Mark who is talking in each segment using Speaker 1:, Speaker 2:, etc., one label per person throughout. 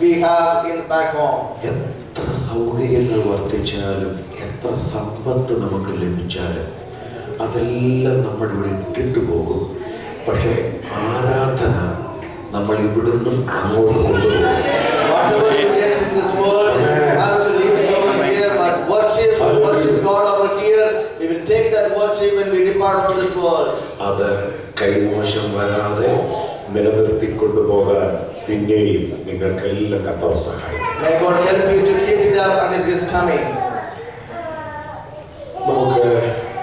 Speaker 1: we have in back home.
Speaker 2: എത്ര സൗകര്യങ്ങൾ വർദ്ധിച്ചാലും എത്ര സമ്പത്ത് നമുക്ക് ലഭിച്ചാലും അതെല്ലാം നമ്മൾ ഇവിടെ ഇട്ടിട്ട് പോകും. പക്ഷേ ആരാധന നമ്മൾ ഇവിടുന്ന് അങ്ങോട്ട് കൊണ്ടുപോകും.
Speaker 1: Whatever you get in this world, you have to leave it over here. But worship God over here. We will take that worship when we depart from this world.
Speaker 2: അത് കൈമോശം വരാതെ നിലനിർത്തിക്കൊണ്ടുപോകാൻ പിന്നെയും നിങ്ങൾക്കെല്ലാം കർത്താവ് സഹായിക്കും.
Speaker 1: May God help you to keep it up until His coming.
Speaker 2: നമുക്ക്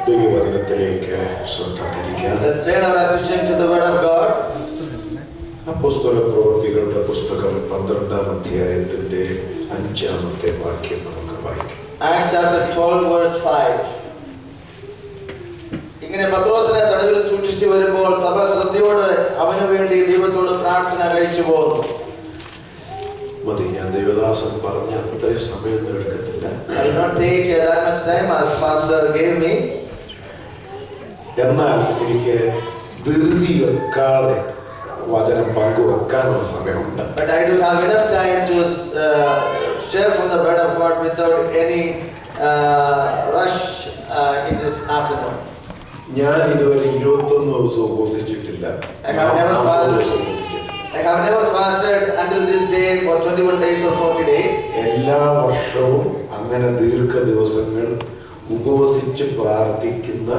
Speaker 2: ദൈവവചനത്തിലേക്ക് ശ്രദ്ധ തിരിക്കാം.
Speaker 1: Let's turn our attention to the Word of God.
Speaker 2: അപ്പോസ്തല പ്രവൃത്തികളുടെ പുസ്തകം 12-ാം അധ്യായത്തിന്റെ 5-ാമത്തെ വാക്യം നമുക്ക് വായിക്കാം.
Speaker 1: Acts chapter 12 verse 5. ഇങ്ങനെ പത്രോസിനെ തടവിൽ സൂക്ഷിച്ചു വരുമ്പോൾ സഭ ശ്രദ്ധയോടെ അവനു വേണ്ടി ദൈവത്തോട് പ്രാർത്ഥന കഴിച്ചു പോകുന്നു.
Speaker 2: മതി, ഞാൻ ദേവദാസൻ പറഞ്ഞ അത്രയും സമയമൊന്നും എടുക്കത്തില്ല.
Speaker 1: I will not take that much time as pastor gave me.
Speaker 2: എന്നാൽ എനിക്ക് ധൃതി വെക്കാതെ വചനം പങ്കുവെക്കാനുള്ള സമയമുണ്ട്.
Speaker 1: But I do have enough time to share from the word of God without any rush in this afternoon.
Speaker 2: ഞാൻ ഇതുവരെ 21 ദിവസം ഉപവസിച്ചിട്ടില്ല.
Speaker 1: I have never fasted until this day for 21 days or 40 days.
Speaker 2: എല്ലാ വർഷവും അങ്ങനെ ദീർഘ ദിവസങ്ങൾ ഉപവസിച്ച് പ്രാർത്ഥിക്കുന്ന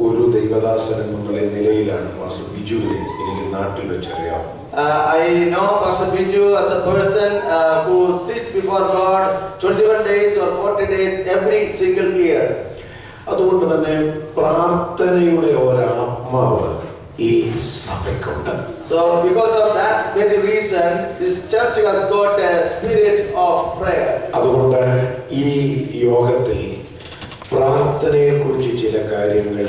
Speaker 2: ഒരു ദൈവദാസൻ എന്നുള്ള നിലയിലാണ് പാസ്റ്റർ ബിജുവിനെ എനിക്ക് നാട്ടിൽ വെച്ചറിയാം.
Speaker 1: I know Pastor Biju as a person who sits before God 21 days or 40 days every single year.
Speaker 2: അതുകൊണ്ട് തന്നെ പ്രാർത്ഥനയുടെ ഒരാത്മാവ് ഈ സഭയ്ക്കുണ്ട്.
Speaker 1: So because of that very reason this church has got a spirit of prayer.
Speaker 2: അതുകൊണ്ട് ഈ യോഗത്തിൽ പ്രാർത്ഥനയെക്കുറിച്ച് ചില കാര്യങ്ങൾ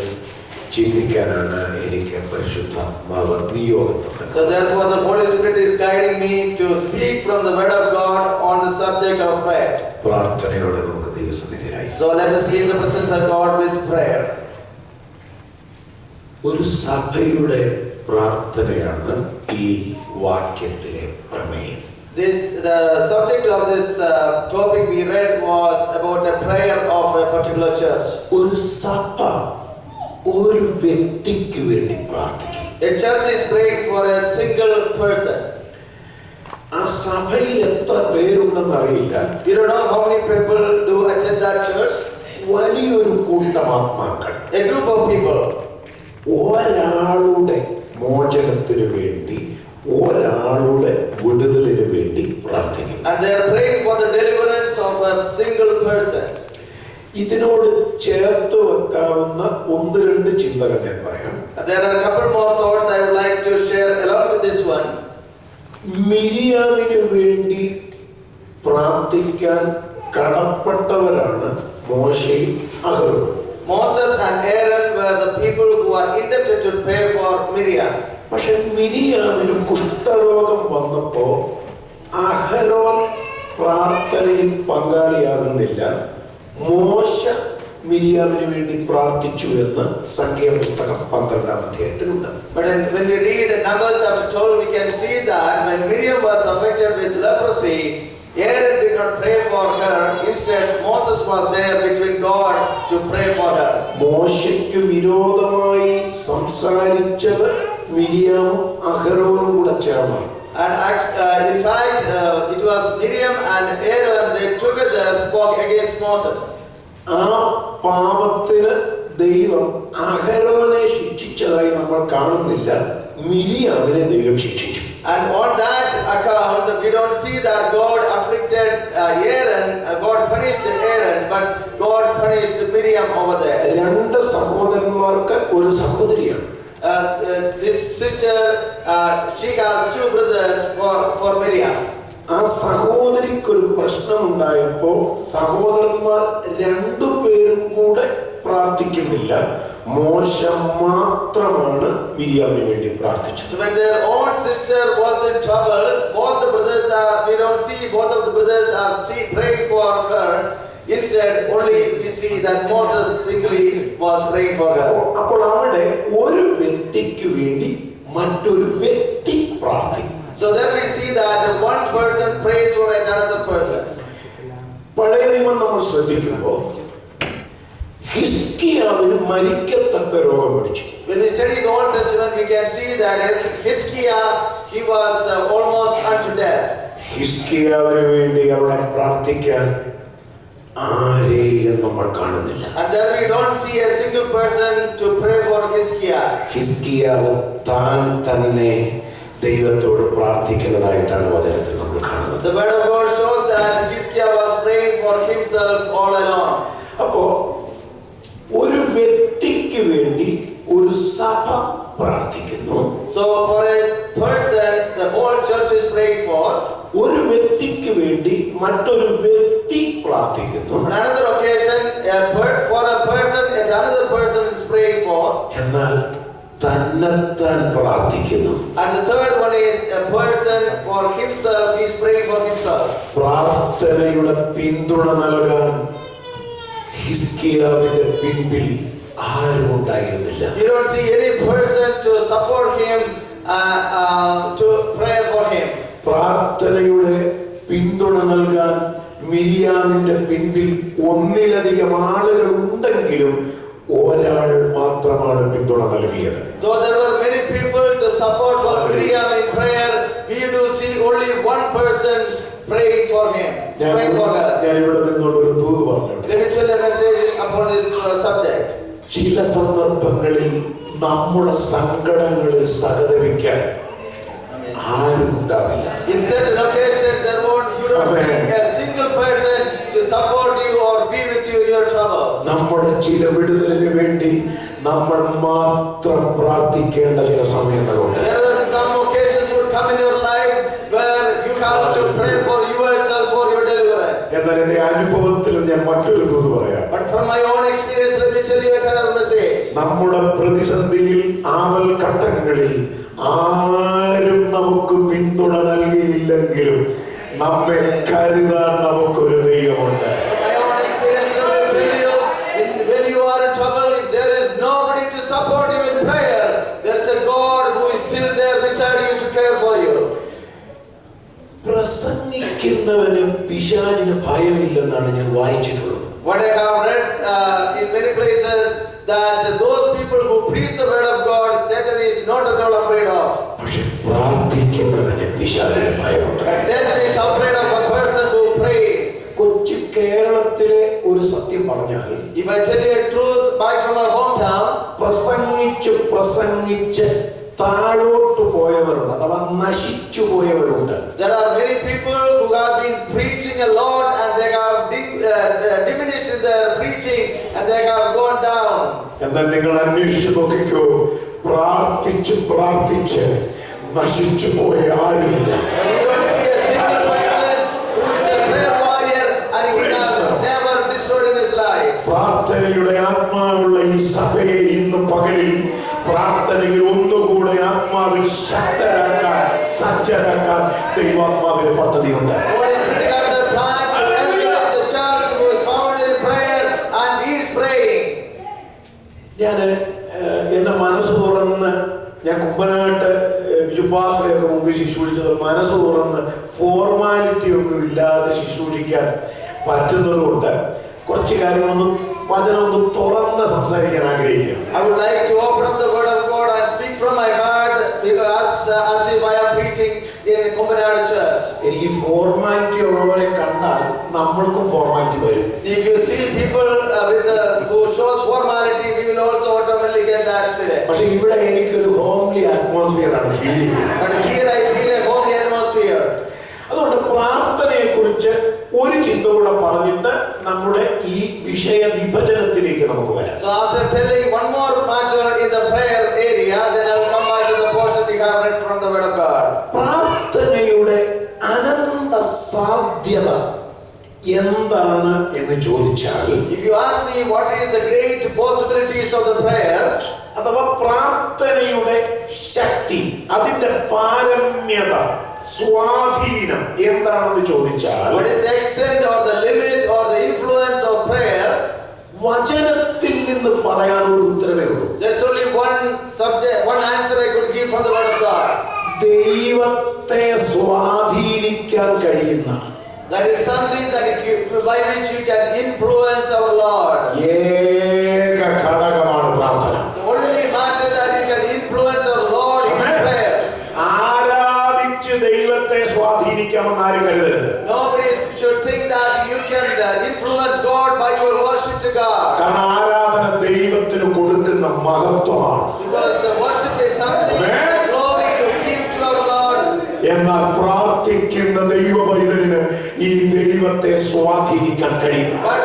Speaker 2: ചിന്തിക്കാനാണ് എനിക്ക് പരിശുദ്ധാത്മാവ് നിയോഗം തന്നത്.
Speaker 1: So therefore the Holy Spirit is guiding me to speak from the word of God on the subject of prayer.
Speaker 2: പ്രാർത്ഥനയോടെ നമുക്ക് ദൈവസന്നിധിയിലായി.
Speaker 1: So let us be in the presence of God with prayer.
Speaker 2: ഒരു സഭയുടെ പ്രാർത്ഥനയാണ് ഈ വാക്യത്തിലെ പ്രമേയം.
Speaker 1: The subject of this topic we read was about a prayer of a particular church.
Speaker 2: ഒരു സഭ ഒരു വ്യക്തിക്ക് വേണ്ടി പ്രാർത്ഥിക്കും.
Speaker 1: A church is praying for a single person.
Speaker 2: ആ സഭയിൽ എത്ര പേരുണ്ടെന്ന് അറിയില്ല.
Speaker 1: You don't know how many people do attend that church.
Speaker 2: വലിയൊരു കൂട്ടം ആത്മാക്കൾ,
Speaker 1: A group of people.
Speaker 2: ഒരാളുടെ മോചനത്തിന് വേണ്ടി, ഒരാളുടെ വിടുതലിന് വേണ്ടി പ്രാർത്ഥിക്കും.
Speaker 1: And they are praying for the deliverance of a single person.
Speaker 2: ഇതിനോട് ചേർത്ത് വെക്കാവുന്ന 1-2 ചിന്തകൾ ഞാൻ പറയാം.
Speaker 1: There are a couple more thoughts I would like to share along with this one.
Speaker 2: മിരിയാമിന് വേണ്ടി പ്രാർത്ഥിക്കാൻ കടപ്പെട്ടവരാണ് മോശയും അഹരോനും.
Speaker 1: Moses and Aaron were the people who are indebted to pray for Miriam.
Speaker 2: പക്ഷെ മിരിയാമിന് കുഷ്ഠരോഗം വന്നപ്പോ അഹരോൻ പ്രാർത്ഥനയിൽ പങ്കാളിയാകുന്നില്ല. മോശ മിരിയാമിന് വേണ്ടി പ്രാർത്ഥിച്ചു എന്ന് സംഖ്യാപുസ്തകം 12-ാം അധ്യായത്തിലുണ്ട്.
Speaker 1: But when we read Numbers chapter 12, we can see that when Miriam was affected with leprosy, Aaron did not pray for her. Instead, Moses was there between God to pray for her.
Speaker 2: മോശയ്ക്ക് വിരോധമായി സംസാരിച്ചത് മിരിയാമും അഹരോനും കൂടെ ചേർന്നാണ്.
Speaker 1: And in fact, it was Miriam and Aaron, they together spoke against Moses.
Speaker 2: ആ പാപത്തിന് ദൈവം അഹരോനെ ശിക്ഷിച്ചതായി നമ്മൾ കാണുന്നില്ല, മിരിയാമിനെ ദൈവം ശിക്ഷിച്ചു.
Speaker 1: And on that account, we don't see that God afflicted Aaron, God punished Aaron, but God punished Miriam over there.
Speaker 2: 2 സഹോദരന്മാർക്ക് ഒരു സഹോദരിയാണ്.
Speaker 1: This sister, she has 2 brothers for Miriam.
Speaker 2: ആ സഹോദരിക്കൊരു പ്രശ്നമുണ്ടായപ്പോ സഹോദരന്മാർ 2 പേരും കൂടെ പ്രാർത്ഥിക്കുന്നില്ല, മോശ മാത്രമാണ് മിരിയാമിന് വേണ്ടി പ്രാർത്ഥിച്ചത്.
Speaker 1: When their own sister was in trouble, both the brothers we don't see both of the brothers are praying for her. Instead, only we see that Moses singly was praying for her.
Speaker 2: അപ്പോൾ അവിടെ ഒരു വ്യക്തിക്ക് വേണ്ടി മറ്റൊരു വ്യക്തി പ്രാർത്ഥിക്കും.
Speaker 1: So then we see that one person
Speaker 2: നിയമം നമ്മൾ ശ്രദ്ധിക്കുമ്പോൾ ഹിസ്കിയാവിന് മരിക്കത്തക്ക രോഗം പിടിച്ചു.
Speaker 1: When we study the Old Testament, we can see that as Hezekiah, he was almost unto death.
Speaker 2: ഹിസ്കിയാവിന് വേണ്ടി അവിടെ പ്രാർത്ഥിക്കാൻ ആരെയും നമ്മൾ കാണുന്നില്ല.
Speaker 1: And then we don't see a single person to pray for Hezekiah.
Speaker 2: ഹിസ്കിയാവ് താൻ തന്നെ ദൈവത്തോട് പ്രാർത്ഥിക്കുന്നതായിട്ടാണ് വചനത്തിൽ നമ്മൾ കാണുന്നത്.
Speaker 1: The word of God shows that Hezekiah was praying for himself all alone.
Speaker 2: അപ്പോ ഒരു വ്യക്തിക്ക് വേണ്ടി ഒരു സഭ പ്രാർത്ഥിക്കുന്നു.
Speaker 1: So for a person, the whole church is praying for.
Speaker 2: ഒരു വ്യക്തിക്ക് വേണ്ടി മറ്റൊരു വ്യക്തി പ്രാർത്ഥിക്കുന്നു.
Speaker 1: On another occasion, for a person, another person is praying for.
Speaker 2: എന്നാൽ തന്നെത്താൻ പ്രാർത്ഥിക്കുന്നു.
Speaker 1: And the third one is a person for himself, he is praying for himself.
Speaker 2: പ്രാർത്ഥനയുടെ പിന്തുണ നൽകാൻ ഹിസ്കിയാവിന്റെ പിൻപിൽ ആരും ഉണ്ടായിരുന്നില്ല.
Speaker 1: You don't see any person to support him, to pray for him.
Speaker 2: പ്രാർത്ഥനയുടെ പിന്തുണ നൽകാൻ മിരിയാമിന്റെ പിൻപിൽ ഒന്നിലധികം ആളുകൾ ഉണ്ടെങ്കിലും ഒരാൾ മാത്രമാണ് പിന്തുണ നൽകിയത്.
Speaker 1: Though there were many people to support for Miriam in prayer, we do see only one person praying for him, praying for her.
Speaker 2: ഞാൻ ഇവിടെ നിന്നുള്ള ഒരു ദൂത് പറഞ്ഞു.
Speaker 1: Let me tell a message upon this subject.
Speaker 2: ചില സന്ദർഭങ്ങളിൽ നമ്മുടെ സങ്കടങ്ങളിൽ സഹതപിക്കാൻ ആരും ഉണ്ടാവില്ല.
Speaker 1: In certain occasions, you don't see a single person to support you or be with you in your trouble.
Speaker 2: നമ്മുടെ ചില വിടുതലിന് വേണ്ടി നമ്മൾ മാത്രം പ്രാർത്ഥിക്കേണ്ട ചില സമയങ്ങളുണ്ട്.
Speaker 1: There are some occasions would come in your life where you have to pray for yourself for your deliverance.
Speaker 2: എന്നാൽ എന്റെ അനുഭവത്തിൽ ഞാൻ മറ്റൊരു ദൂത് പറയാം.
Speaker 1: But from my own experience, let me tell you another message.
Speaker 2: നമ്മുടെ പ്രതിസന്ധിയിൽ ആവൽ ഘട്ടങ്ങളിൽ ആരും നമുക്ക് പിന്തുണ നൽകിയില്ലെങ്കിലും നമ്മെ കരുതാൻ നമുക്കൊരു ദൈവമുണ്ട്.
Speaker 1: My own experience, let me tell you, when you are in trouble, if there is nobody to support you in prayer, there is a God who is still there beside you to care for you.
Speaker 2: പ്രസംഗിക്കുന്നവന് പിശാചിന് ഭയമില്ലെന്നാണ് ഞാൻ വായിച്ചിട്ടുള്ളത്.
Speaker 1: What I have read in many places, that those people who preach the word of God, Satan is not at all afraid of.
Speaker 2: പക്ഷെ പ്രാർത്ഥിക്കുന്നവന് പിശാചിന് ഭയമുണ്ട്.
Speaker 1: But Satan is afraid of a person who prays.
Speaker 2: കൊച്ചു കേരളത്തിലെ ഒരു സത്യം പറഞ്ഞാൽ,
Speaker 1: If I tell you a truth back from our hometown,
Speaker 2: പ്രസംഗിച്ച് താഴോട്ട് പോയവരുണ്ട്, അഥവാ നശിച്ചു പോയവരുണ്ട്.
Speaker 1: there are many people who have been preaching a lot and they have diminished in their preaching and they have gone down.
Speaker 2: എന്നാൽ നിങ്ങൾ അന്വേഷിച്ച് നോക്കിക്കോ, പ്രാർത്ഥിച്ച് നശിച്ചു പോയ ആരുമില്ല.
Speaker 1: But you don't see a single person who is a prayer warrior and he has never destroyed in his life.
Speaker 2: പ്രാർത്ഥനയുടെ ആത്മാവുള്ള ഈ സഭയെ ഇന്ന് പകലിൽ പ്രാർത്ഥനയിൽ ഒന്നുകൂടെ ആത്മാവിൽ ശക്തരാക്കാൻ, സജ്ജരാക്കാൻ ദൈവാത്മാവിന് പദ്ധതിയുണ്ട്.
Speaker 1: Holy Spirit has a plan to elevate the church who is founded in prayer and he is praying.
Speaker 2: ഞാൻ എന്റെ മനസ്സ് തുറന്ന്, ഞാൻ കുമ്പനാട്ട് ബിജുപാസയുടെയൊക്കെ മുമ്പിൽ ശുശ്രൂഷിച്ചത് മനസ്സ് തുറന്ന് ഫോർമാലിറ്റി ഒന്നും ഇല്ലാതെ ശുശ്രൂഷിക്കാൻ പറ്റുന്നതുകൊണ്ട് കുറച്ച് കാര്യങ്ങളൊന്നും വചനമൊന്നും തുറന്ന് സംസാരിക്കാൻ ആഗ്രഹിക്കുകയാണ്.
Speaker 1: I would like to open up the word of God and speak from my heart because as if I am preaching in Kumbanadu church.
Speaker 2: എനിക്ക് ഫോർമാലിറ്റി ഉള്ളവരെ കണ്ടാൽ നമ്മൾക്കും ഫോർമാലിറ്റി വരും.
Speaker 1: If you see people who shows formality, we will also automatically get that spirit.
Speaker 2: പക്ഷെ ഇവിടെ എനിക്കൊരു homely atmosphere ആണ് feel ചെയ്യുന്നത്.
Speaker 1: But here I feel a homely atmosphere.
Speaker 2: അതുകൊണ്ട് പ്രാർത്ഥനയെ കുറിച്ച് ഒരു ചിന്ത കൂടെ പറഞ്ഞിട്ട് നമ്മുടെ ഈ വിഷയ വിഭജനത്തിലേക്ക് നമുക്ക് വരാം.
Speaker 1: So after telling one more matter in the prayer area, then I will come back to the portion we have read from the word of God.
Speaker 2: പ്രാർത്ഥനയുടെ അനന്ത സാധ്യത എന്താണ് എന്ന് ചോദിച്ചാൽ,
Speaker 1: If you ask me what is the great possibilities of the prayer,
Speaker 2: അഥവാ പ്രാർത്ഥനയുടെ ശക്തി, അതിന്റെ പാരമ്യത, സ്വാധീനം എന്താണെന്ന് ചോദിച്ചാൽ,
Speaker 1: what is the extent or the limit or the influence of prayer?
Speaker 2: വചനത്തിൽ നിന്ന് പറയാൻ ഒരു ഉത്തരവേ ഉള്ളൂ.
Speaker 1: There is only one subject, one answer I could give from the word of God.
Speaker 2: ദൈവത്തെ സ്വാധീനിക്കാൻ കഴിയുന്ന,
Speaker 1: That is something by which you can influence our Lord.
Speaker 2: ഏക ഘടകമാണ് പ്രാർത്ഥന.
Speaker 1: The only matter that you can influence our Lord is prayer.
Speaker 2: ആരാധിച്ച് ദൈവത്തെ സ്വാധീനിക്കാമെന്ന് ആരും കരുതരുത്.
Speaker 1: Nobody should think that you can influence God by your worship to God.
Speaker 2: കാരണം ആരാധന ദൈവത്തിന് കൊടുക്കുന്ന മഹത്വമാണ്.
Speaker 1: Because the worship is something, the glory you give to our Lord.
Speaker 2: എന്നാൽ പ്രാർത്ഥിക്കുന്ന ദൈവ പൈതലിന് ഈ ദൈവത്തെ സ്വാധീനിക്കാൻ കഴിയും.
Speaker 1: But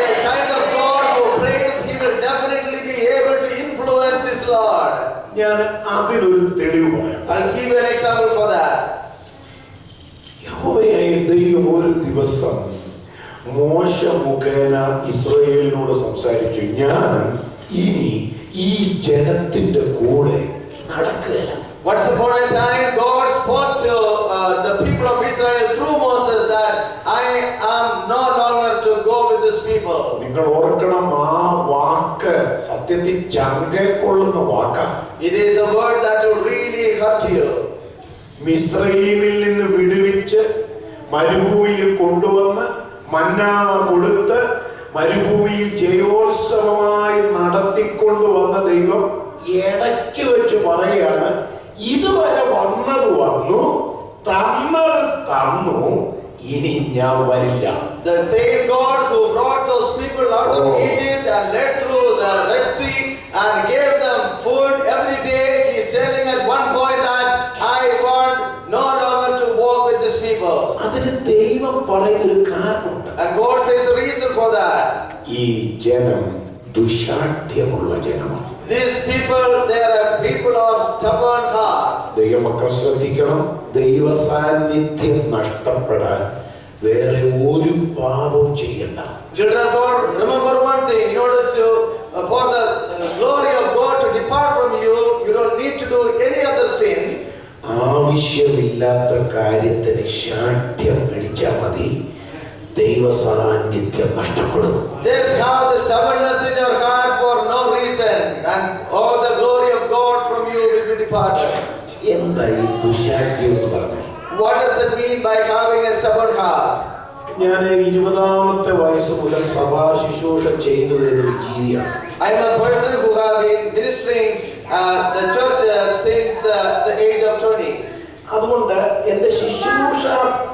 Speaker 1: a child of God who prays, he will definitely be able to influence this Lord.
Speaker 2: ഞാൻ അതിനൊരു തെളിവ് പറയാം.
Speaker 1: I'll give you an example for that.
Speaker 2: യഹോവയായ ദൈവം ഒരു ദിവസം മോശ മുഖേന ഇസ്രായേലിനോട് സംസാരിച്ചു, ഞാൻ ഇനി ഈ ജനത്തിന്റെ കൂടെ നടക്കുകയില്ല.
Speaker 1: Once upon a time, God spoke to the people of Israel through Moses that I am no longer to go with these people.
Speaker 2: നിങ്ങൾ ഓർക്കണം, ആ വാക്ക് സത്യത്തിൽ ചങ്കക്കൊള്ളുന്ന വാക്കാണ്.
Speaker 1: It is a word that will really hurt you.
Speaker 2: മിസ്രയീമിൽ നിന്ന് വിടുവിച്ച് മരുഭൂമിയിൽ കൊണ്ടുവന്ന് മന്ന കൊടുത്ത് മരുഭൂമിയിൽ ജയോത്സവമായി നടത്തിക്കൊണ്ടുവന്ന ദൈവം ഇടയ്ക്ക് വെച്ച് പറയുകയാണ്, ഇതുവരെ വന്നത് വന്നു, തന്നത് തന്നു, ഇനി ഞാൻ വരില്ല.
Speaker 1: The same God who brought those people out of Egypt and led through the Red Sea and gave them food every day, he is telling at one point that I want no longer to walk with these people.
Speaker 2: അതിന് ദൈവം പറയുന്നൊരു കാരണമുണ്ട്.
Speaker 1: And God says the reason for that.
Speaker 2: ഈ ജനം ദുശാഠ്യമുള്ള ജനമാണ്.
Speaker 1: These people, they are people of stubborn heart.
Speaker 2: ദൈവമക്കൾ ശ്രദ്ധിക്കണം, ദൈവ സാന്നിധ്യം നഷ്ടപ്പെടാൻ വേറെ ഒരു പാപവും ചെയ്യണ്ട.
Speaker 1: Children of God, remember one thing, in order to for the glory of God to depart from you, you don't need to do any other sin.
Speaker 2: ആവശ്യമില്ലാത്ത കാര്യത്തിന് ശാഠ്യം പിടിച്ചാൽ മതി, ദൈവ സാന്നിധ്യം നഷ്ടപ്പെടും.
Speaker 1: Just have the stubbornness in your heart for no reason, and all the glory of God from you will be departed.
Speaker 2: എന്താ ഈ ദുശാഠ്യം എന്ന് പറഞ്ഞാൽ?
Speaker 1: What does it mean by having a stubborn heart?
Speaker 2: ഞാൻ 20-ാമത്തെ വയസ്സ് മുതൽ സഭാ ശുശ്രൂഷ ചെയ്തു വരുന്ന ഒരു ജീവിയാണ്.
Speaker 1: I am a person who have been ministering the church since the age of 20.
Speaker 2: അതുകൊണ്ട് എന്റെ ശുശ്രൂഷ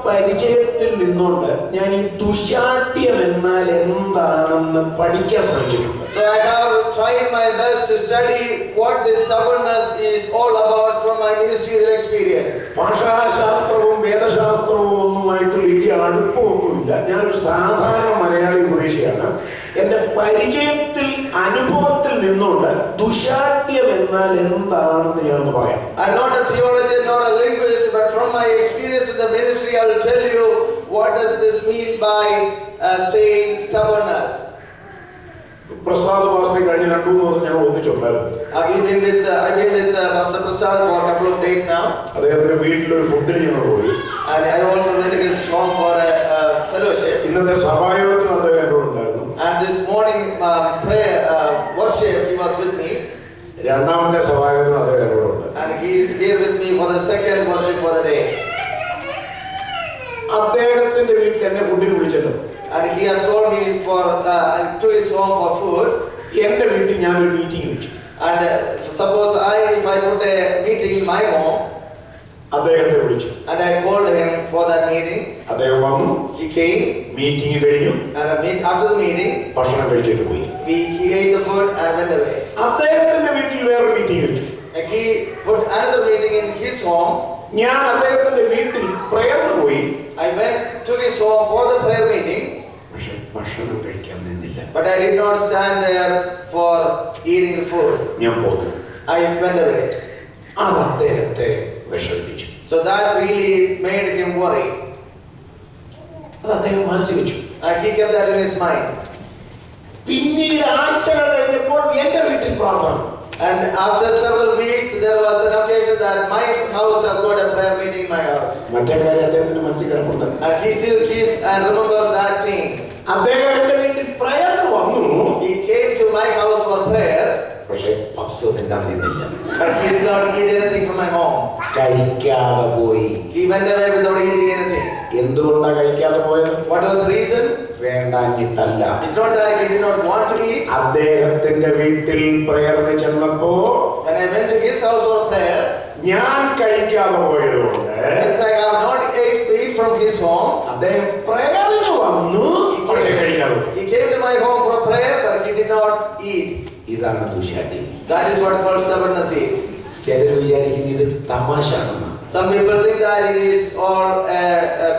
Speaker 2: പരിചയത്തിൽ നിന്നുകൊണ്ട് ഞാൻ ഈ ദുശാഠ്യം എന്നാൽ എന്താണെന്ന് പഠിക്കാൻ ശ്രമിച്ചിട്ടുണ്ട്.
Speaker 1: So I have tried my best to study what this stubbornness is all about from my ministerial experience.
Speaker 2: ഭാഷാശാസ്ത്രവും വേദശാസ്ത്രവും ഒന്നുമായിട്ട് വലിയ അടുപ്പമൊന്നുമില്ല. ഞാനൊരു സാധാരണ മലയാളി ഉപദേശിയാണ്. എന്റെ പരിചയത്തിൽ അനുഭവത്തിൽ നിന്നുകൊണ്ട് ദുശാഠ്യം എന്നാൽ എന്താണെന്ന് ഞാനൊന്ന് പറയാം.
Speaker 1: I'm not a theologian nor a linguist, but from my experience in the ministry, I will tell you what does this mean by saying stubbornness.
Speaker 2: Prasad pastor കഴിഞ്ഞ 2-3 ദിവസം ഞാൻ ഒന്നിച്ചുണ്ടായിരുന്നു.
Speaker 1: I've been with Pastor Prasad for a couple of days now.
Speaker 2: അദ്ദേഹത്തിന്റെ വീട്ടിലൊരു ഫുഡിന് ഞങ്ങൾ പോയി.
Speaker 1: And I also went to his home for a fellowship.
Speaker 2: ഇന്നത്തെ സഭായോഗത്തിന് അദ്ദേഹം എന്നോട് ഉണ്ടായിരുന്നു.
Speaker 1: And this morning prayer worship, he was with me.
Speaker 2: രണ്ടാമത്തെ സഭായോഗത്തിന് അദ്ദേഹം എന്നോട് ഉണ്ട്.
Speaker 1: And he is here with me for the second worship for the day.
Speaker 2: അദ്ദേഹത്തിന്റെ വീട്ടിൽ എന്നെ ഫുഡിന് വിളിച്ചല്ലോ.
Speaker 1: And he has called me to his home for food.
Speaker 2: എന്റെ വീട്ടിൽ ഞാനൊരു മീറ്റിംഗ് വെച്ചു.
Speaker 1: And suppose if I put a meeting in my home,
Speaker 2: അദ്ദേഹത്തെ വിളിച്ചു.
Speaker 1: and I called him for that meeting.
Speaker 2: അദ്ദേഹം വന്നു.
Speaker 1: He came.
Speaker 2: മീറ്റിംഗ് കഴിഞ്ഞു.
Speaker 1: And after the meeting,
Speaker 2: ഭക്ഷണം കഴിച്ചിട്ട് പോയി.
Speaker 1: he ate the food and went away.
Speaker 2: അദ്ദേഹത്തിന്റെ വീട്ടിൽ വേറെ മീറ്റിംഗ് വെച്ചു.
Speaker 1: And he put another meeting in his home.
Speaker 2: ഞാൻ അദ്ദേഹത്തിന്റെ വീട്ടിൽ പ്രയറിന് പോയി.
Speaker 1: I went to his home for the prayer meeting.
Speaker 2: പക്ഷെ ഭക്ഷണം കഴിക്കാൻ നിന്നില്ല.
Speaker 1: But I did not stand there for eating the food.
Speaker 2: ഞാൻ പോന്നു.
Speaker 1: I went away.
Speaker 2: അത് അദ്ദേഹത്തെ വിഷമിപ്പിച്ചു.
Speaker 1: So that really made him worry.
Speaker 2: അത് അദ്ദേഹം മനസ്സിൽ വെച്ചു.
Speaker 1: And he kept that in his mind.
Speaker 2: പിന്നീട് ആഴ്ചകൾ കഴിഞ്ഞപ്പോൾ എന്റെ വീട്ടിൽ പ്രാർത്ഥന.
Speaker 1: And after several weeks, there was an occasion that my house has got a prayer meeting in my house.
Speaker 2: മറ്റേ കാര്യം അദ്ദേഹത്തിന്റെ മനസ്സിൽ കിടപ്പുണ്ട്.
Speaker 1: And he still keeps and remember that thing.
Speaker 2: അദ്ദേഹം എന്റെ വീട്ടിൽ പ്രയറിന് വന്നു.
Speaker 1: He came to my house for prayer.
Speaker 2: പക്ഷെ പപ്സ് തിന്നാൻ നിന്നില്ല.
Speaker 1: But he did not eat anything from my home.
Speaker 2: കഴിക്കാതെ പോയി.
Speaker 1: He went away without eating anything.
Speaker 2: എന്തുകൊണ്ടാ കഴിക്കാതെ പോയത്?
Speaker 1: What was the reason?
Speaker 2: വേണ്ടാഞ്ഞിട്ടല്ല.
Speaker 1: It's not that he did not want to eat.
Speaker 2: അദ്ദേഹത്തിന്റെ വീട്ടിൽ പ്രേയറിന് ചെന്നപ്പോ
Speaker 1: When I went to his house for prayer,
Speaker 2: ഞാൻ കഴിക്കാതെ പോയതുകൊണ്ട്
Speaker 1: it's like I have not eat from his home.
Speaker 2: അദ്ദേഹം പ്രേയറിന് വന്നു, പക്ഷേ കഴിക്കാതെ പോയി.
Speaker 1: He came to my home for prayer, but he did not eat.
Speaker 2: ഇതാണ് ദുശ്ശാഠ്യം.
Speaker 1: That is what called stubbornness is.
Speaker 2: ചിലർ വിചാരിക്കുന്നത് ഇത് തമാശാണെന്ന്.
Speaker 1: Some people think that it is all a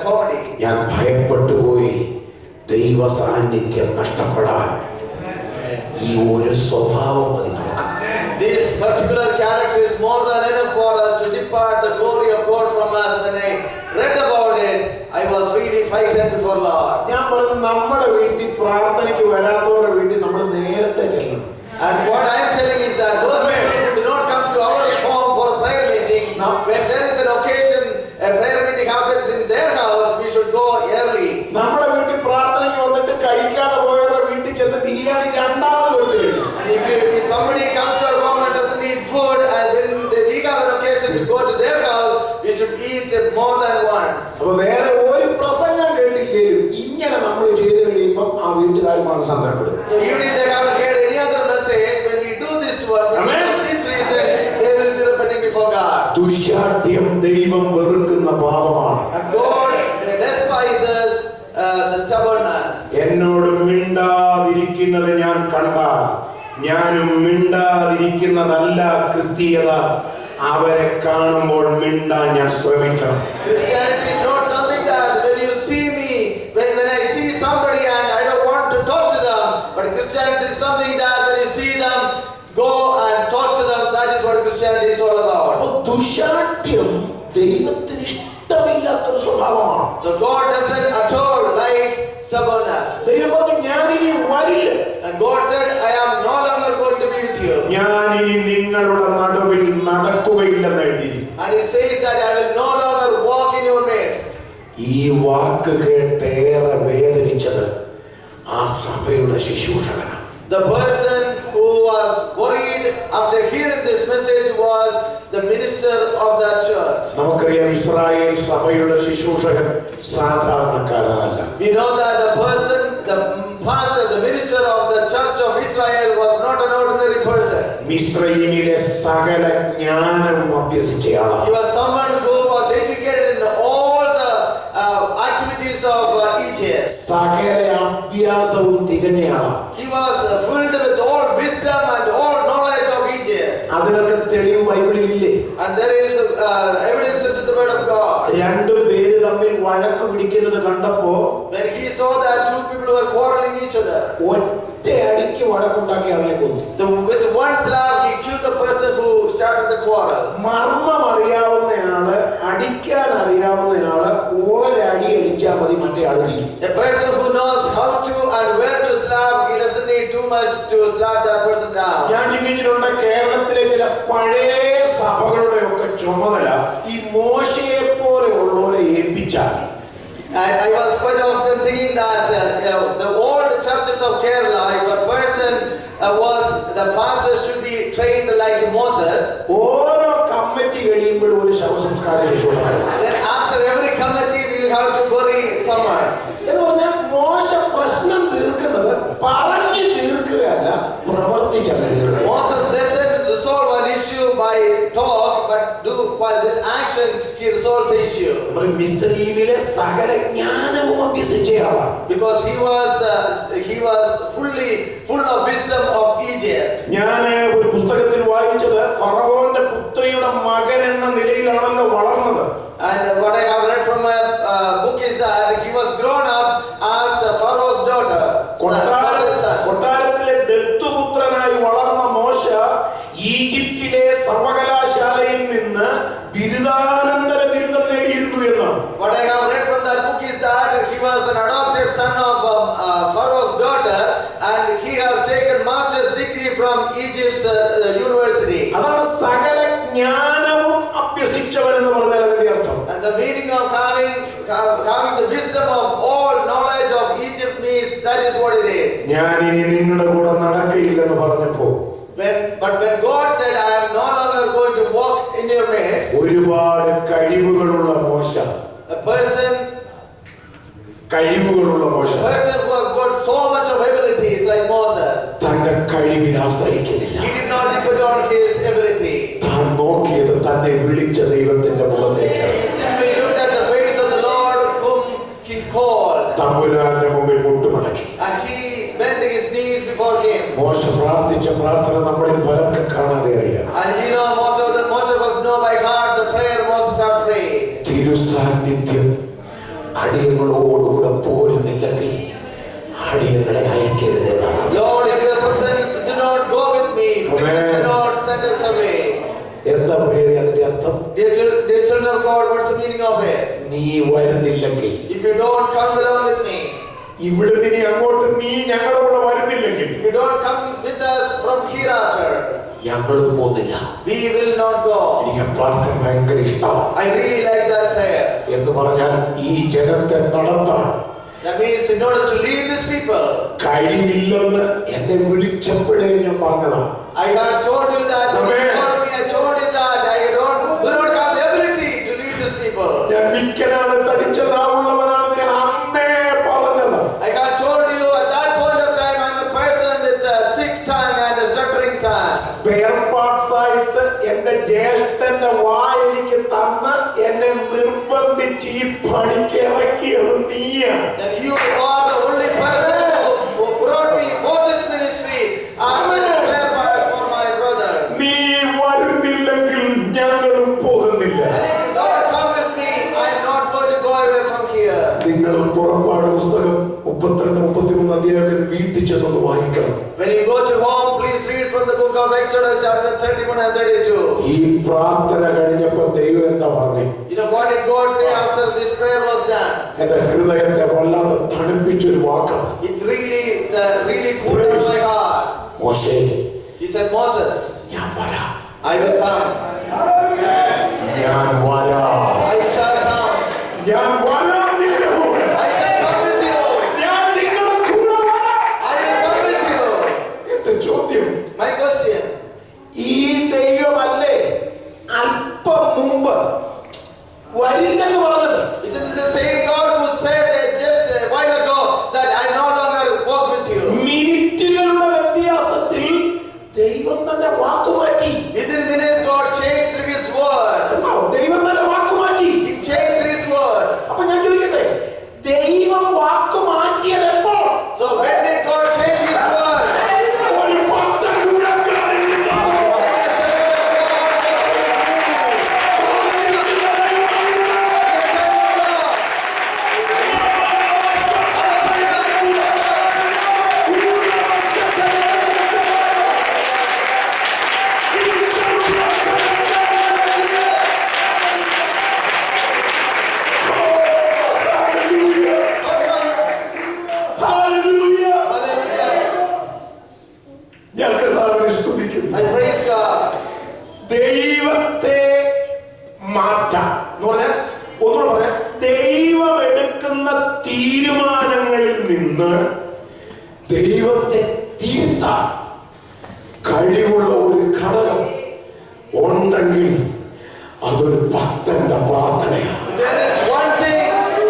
Speaker 1: comedy.
Speaker 2: ഞാൻ ഭയപ്പെട്ടു പോയി. ദൈവ സാന്നിധ്യം നഷ്ടപ്പെടാൻ ഈ ഒരു സ്വഭാവം മതി നമുക്ക്.
Speaker 1: This particular character is more than enough for us to depart the glory of God from us. When I read about it, I was really frightened before Lord.
Speaker 2: ഞാൻ പറഞ്ഞു, നമ്മുടെ വീട്ടിൽ പ്രാർത്ഥനയ്ക്ക് വരാത്തവരുടെ വീട്ടിൽ നമ്മൾ നേരത്തെ ചെല്ലണം.
Speaker 1: And what I am telling is that those people who do not come to our home for a prayer meeting, when there is an occasion, a prayer meeting happens in their house, we should go early.
Speaker 2: നമ്മുടെ വീട്ടിൽ പ്രാർത്ഥനയ്ക്ക് വന്നിട്ട് കഴിക്കാതെ പോയവരുടെ വീട്ടിൽ ചെന്ന് ബിരിയാണി രണ്ടാമത് കൊടുത്തു കഴിഞ്ഞു.
Speaker 1: And if somebody comes to our home and doesn't eat food, and when we have an occasion to go to their house, we should eat more than once.
Speaker 2: അപ്പൊ വേറെ ഒരു പ്രസംഗം കേട്ടില്ലേലും ഇങ്ങനെ നമ്മൾ ചെയ്ത് കഴിയുമ്പോൾ ആ വീട്ടുകാരുമാണ് സങ്കടപ്പെടും.
Speaker 1: So even if they haven't heard any other message, when we do this one, when we do this reason, they will be repenting before God.
Speaker 2: ദുശ്ശാഠ്യം ദൈവം വെറുക്കുന്ന പാപമാണ്.
Speaker 1: And God despises the stubbornness.
Speaker 2: എന്നോട് മിണ്ടാതിരിക്കുന്നത് ഞാൻ കണ്ടാൽ ഞാനും മിണ്ടാതിരിക്കുന്നതല്ല ക്രിസ്തീയത. അവരെ കാണുമ്പോൾ മിണ്ടാൻ ഞാൻ ശ്രമിക്കണം.
Speaker 1: Christianity is not something that when you see me, when I see somebody and I don't want to talk to them, but Christianity is something that when you see them, go and talk to them. That is what Christianity is all about.
Speaker 2: ദുശ്ശാഠ്യം ദൈവത്തിന് ഇഷ്ടമില്ലാത്തൊരു സ്വഭാവമാണ്.
Speaker 1: So God doesn't at all like stubbornness.
Speaker 2: ദൈവം പറഞ്ഞു, ഞാനിനി വരില്ല.
Speaker 1: And God said, I am no longer going to be with you.
Speaker 2: ഞാനിനി നിങ്ങളുടെ നടുവിൽ നടക്കുകയില്ലെന്ന് എഴുതിയിരിക്കുന്നു.
Speaker 1: And he says that I will no longer walk in your midst.
Speaker 2: ഈ വാക്ക് കേട്ടേറെ വേദനിച്ചത് ആ സഭയുടെ ശുശ്രൂഷകനാണ്.
Speaker 1: The person who was worried after hearing this message was the minister of that church.
Speaker 2: നമുക്കറിയാം, Israel സഭയുടെ ശുശ്രൂഷകൻ സാധാരണക്കാരനല്ല.
Speaker 1: We know that the person, the pastor, the minister of the church of Israel was not an ordinary person.
Speaker 2: മിസ്രയീമിലെ സകല ജ്ഞാനവും അഭ്യസിച്ചയാളാണ്.
Speaker 1: He was someone who was educated in all the activities of Egypt.
Speaker 2: സകല അഭ്യാസവും തികഞ്ഞയാളാണ്.
Speaker 1: He was filled with all wisdom and all knowledge of Egypt.
Speaker 2: അതിനൊക്കെ തെളിവ് ബൈബിളിലില്ലേ?
Speaker 1: And there is evidences in the word of God.
Speaker 2: രണ്ടു പേര് തമ്മിൽ വഴക്ക് പിടിക്കുന്നത് കണ്ടപ്പോ
Speaker 1: When he saw that two people were quarreling each other,
Speaker 2: ഒറ്റ അടിക്ക് വഴക്കുണ്ടാക്കിയ ആളെ കൊന്നു.
Speaker 1: with one slap he killed the person who started the quarrel.
Speaker 2: മർമ്മം അറിയാവുന്നയാള്, അടിക്കാൻ അറിയാവുന്നയാള് ഒരടി അടിച്ചാൽ മതി, മറ്റേ ആള് തീരും.
Speaker 1: A person who knows how to and where to slap, he doesn't need too much to slap that person down.
Speaker 2: ഞാൻ ചിന്തിച്ചിട്ടുണ്ട്, കേരളത്തിലെ ചില പഴയ സഭകളുടെ ഒക്കെ ചുമതല ഈ മോശയെ പോലെ ഉള്ളവരെ ഏൽപ്പിച്ചാൽ.
Speaker 1: I was quite often thinking that the old churches of Kerala, if a person the pastor should be trained like Moses.
Speaker 2: ഓരോ കമ്മിറ്റി കഴിയുമ്പോഴും ഒരു ശവസംസ്കാര ശുശ്രൂഷ നടക്കും.
Speaker 1: Then after every committee we will have to bury someone.
Speaker 2: എന്ന് പറഞ്ഞാൽ മോശ പ്രശ്നം തീർക്കുന്നത് പറഞ്ഞു തീർക്കുകയല്ല, പ്രവർത്തിച്ചല്ല തീർക്കുക.
Speaker 1: Moses doesn't resolve an issue by talk, but with action he resolves the issue.
Speaker 2: മിസ്രയീമിലെ സകല ജ്ഞാനവും അഭ്യസിച്ചയാളാണ്.
Speaker 1: Because he was full of wisdom of Egypt.
Speaker 2: ഞാൻ ഒരു പുസ്തകത്തിൽ വായിച്ചത് ഫറവോന്റെ പുത്രിയുടെ മകൻ എന്ന നിലയിലാണല്ലോ വളർന്നത്.
Speaker 1: And what I have read from a book is that he was grown up as Pharaoh's daughter.
Speaker 2: കൊട്ടാരത്തിലെ ദത്തുപുത്രനായി വളർന്ന മോശ ഈജിപ്തിലെ സർവകലാശാലയിൽ നിന്ന് ബിരുദാനന്തര ബിരുദം നേടിയിരുന്നു എന്നാണ്.
Speaker 1: What I have read from that book is that he was an adopted son of Pharaoh's daughter, and he has taken master's degree from Egypt's university.
Speaker 2: അതാണ് സകല ജ്ഞാനവും അഭ്യസിച്ചവൻ എന്ന് പറഞ്ഞാൽ അതിന്റെ അർത്ഥം.
Speaker 1: And the meaning of having the wisdom of all knowledge of Egypt means that is what it is.
Speaker 2: ഞാൻ ഇനി നിങ്ങളുടെ കൂടെ നടക്കയില്ലെന്ന് പറഞ്ഞപ്പോ,
Speaker 1: But when God said, I am no longer going to walk in your midst,
Speaker 2: ഒരുപാട് കഴിവുകളുള്ള മോശ
Speaker 1: a person
Speaker 2: കഴിവുകളുള്ള മോശ
Speaker 1: person who has got so much of abilities like Moses.
Speaker 2: തന്റെ കഴിവിൽ ആശ്രയിക്കുന്നില്ല.
Speaker 1: He did not depend on his ability.
Speaker 2: താൻ നോക്കിയത് തന്നെ വിളിച്ച ദൈവത്തിന്റെ മുഖത്തേക്ക്.
Speaker 1: He simply looked at the face of the Lord whom he called.
Speaker 2: തമ്പുരാന്റെ മുമ്പിൽ മുട്ടുമടക്കി.
Speaker 1: And he bent his knees before him.
Speaker 2: മോശ പ്രാർത്ഥിച്ച പ്രാർത്ഥന നമ്മളിൽ പലർക്കും കാണാതെ അറിയാം.
Speaker 1: And we know Moses was know by heart the prayer Moses had prayed.
Speaker 2: തിരുസാന്നിധ്യം അടിയങ്ങളോടുകൂടെ പോരുന്നില്ലെങ്കിൽ അടിയങ്ങളെ അയക്കരുത്.
Speaker 1: Lord, if your presence do not go with me, please do not send us away.
Speaker 2: എന്താ പ്രിയരേ അതിന്റെ അർത്ഥം?
Speaker 1: Dear children of God, what's the meaning of it?
Speaker 2: നീ വരുന്നില്ലെങ്കിൽ,
Speaker 1: if you don't come along with me,
Speaker 2: ഇവിടെ നിന്ന് അങ്ങോട്ട് നീ ഞങ്ങളുടെ കൂടെ വരുന്നില്ലെങ്കിൽ,
Speaker 1: if you don't come with us from hereafter,
Speaker 2: ഞങ്ങളും പോകുന്നില്ല.
Speaker 1: we will not go.
Speaker 2: എനിക്ക് പ്രാർത്ഥന ഭയങ്കര ഇഷ്ടമാണ്.
Speaker 1: I really like that prayer.
Speaker 2: എന്ന് പറഞ്ഞാൽ ഈ ജനത്തെ നടത്താൻ,
Speaker 1: that means in order to lead these people,
Speaker 2: കഴിവില്ലെന്ന് എന്നെ വിളിച്ചപ്പോഴേ ഞാൻ പറഞ്ഞതാണ്.
Speaker 1: I had told you that when you called me, I told you that I do not have the ability to lead these people.
Speaker 2: ഞാൻ വിക്കനാണ്, തടിച്ച നാവുള്ളവനാണ് ഞാൻ അന്നേ പറഞ്ഞത്.
Speaker 1: I had told you at that point of time I'm a person with a thick tongue and a stuttering tongue.
Speaker 2: Spare parts ആയിട്ട് എന്റെ ജ്യേഷ്ഠന്റെ വായ എനിക്ക് തന്ന് എന്നെ നിർബന്ധിച്ച് ഈ പണിക്ക് ഇറക്കിയത് നീയാണ്.
Speaker 1: And you are the only person who brought me for this ministry as a spare parts for my brother.
Speaker 2: നീ വരുന്നില്ലെങ്കിൽ ഞങ്ങളും പോകുന്നില്ല.
Speaker 1: And if you don't come with me, I am not going to go away from here.
Speaker 2: നിങ്ങൾ പുറപ്പാട് പുസ്തകം 32-33 അധ്യായം വീട്ടിൽ ചെന്നൊന്ന് വായിക്കണം.
Speaker 1: When you go to home, please read from the book of Exodus chapter 31 and 32.
Speaker 2: ഈ പ്രാർത്ഥന കഴിഞ്ഞപ്പോൾ ദൈവം എന്താ പറഞ്ഞേ?
Speaker 1: You know what did God say after this prayer was done?
Speaker 2: എന്റെ ഹൃദയത്തെ വല്ലാതെ തണുപ്പിച്ചൊരു വാക്കാണ്.
Speaker 1: It really cooled my heart.
Speaker 2: മോശേ,
Speaker 1: He said, Moses,
Speaker 2: ഞാൻ വരാം.
Speaker 1: I will come.
Speaker 2: ഞാൻ വരാം.
Speaker 1: I shall come.
Speaker 2: ഞാൻ വരാം നിന്റെ കൂടെ.
Speaker 1: I shall come with you.
Speaker 2: ഞാൻ നിങ്ങളുടെ കൂടെ വരാം.
Speaker 1: I will come with you.
Speaker 2: എന്റെ ചോദ്യം,
Speaker 1: My question,
Speaker 2: ഈ ദൈവമല്ലേ അല്പം മുമ്പ് വരില്ലെന്ന് പറഞ്ഞത്?
Speaker 1: isn't it the same God who said just a while ago that I no longer walk with you?
Speaker 2: മിനിറ്റുകളുടെ വ്യത്യാസത്തിൽ ദൈവം തന്നെ വാക്കുമാറ്റി.
Speaker 1: Within minutes God changed his word.
Speaker 2: ദൈവം തന്നെ വാക്കുമാറ്റി.
Speaker 1: He changed his word.
Speaker 2: അപ്പൊ ഞാൻ ചോദിക്കട്ടെ, ദൈവം വാക്ക് മാറ്റിയത് എപ്പോൾ?
Speaker 1: So when did God change his word?
Speaker 2: ഒരു 10 കൂടക്കാരിൽ നിന്നപ്പോൾ. ഞാൻ കർത്താവിനെ സ്തുതിക്കുന്നു.
Speaker 1: I praise God.
Speaker 2: ദൈവത്തെ മാറ്റാം എന്ന് പറഞ്ഞാൽ, ഒന്നുകൂടെ പറയാം, ദൈവം എടുക്കുന്ന തീരുമാനങ്ങളിൽ നിന്ന് ദൈവത്തെ തിരുത്താൻ കഴിവുള്ള ഒരു ഘടകം ഉണ്ടെങ്കിൽ അതൊരു ഭക്തന്റെ പ്രാർത്ഥനയാണ്.
Speaker 1: There is one thing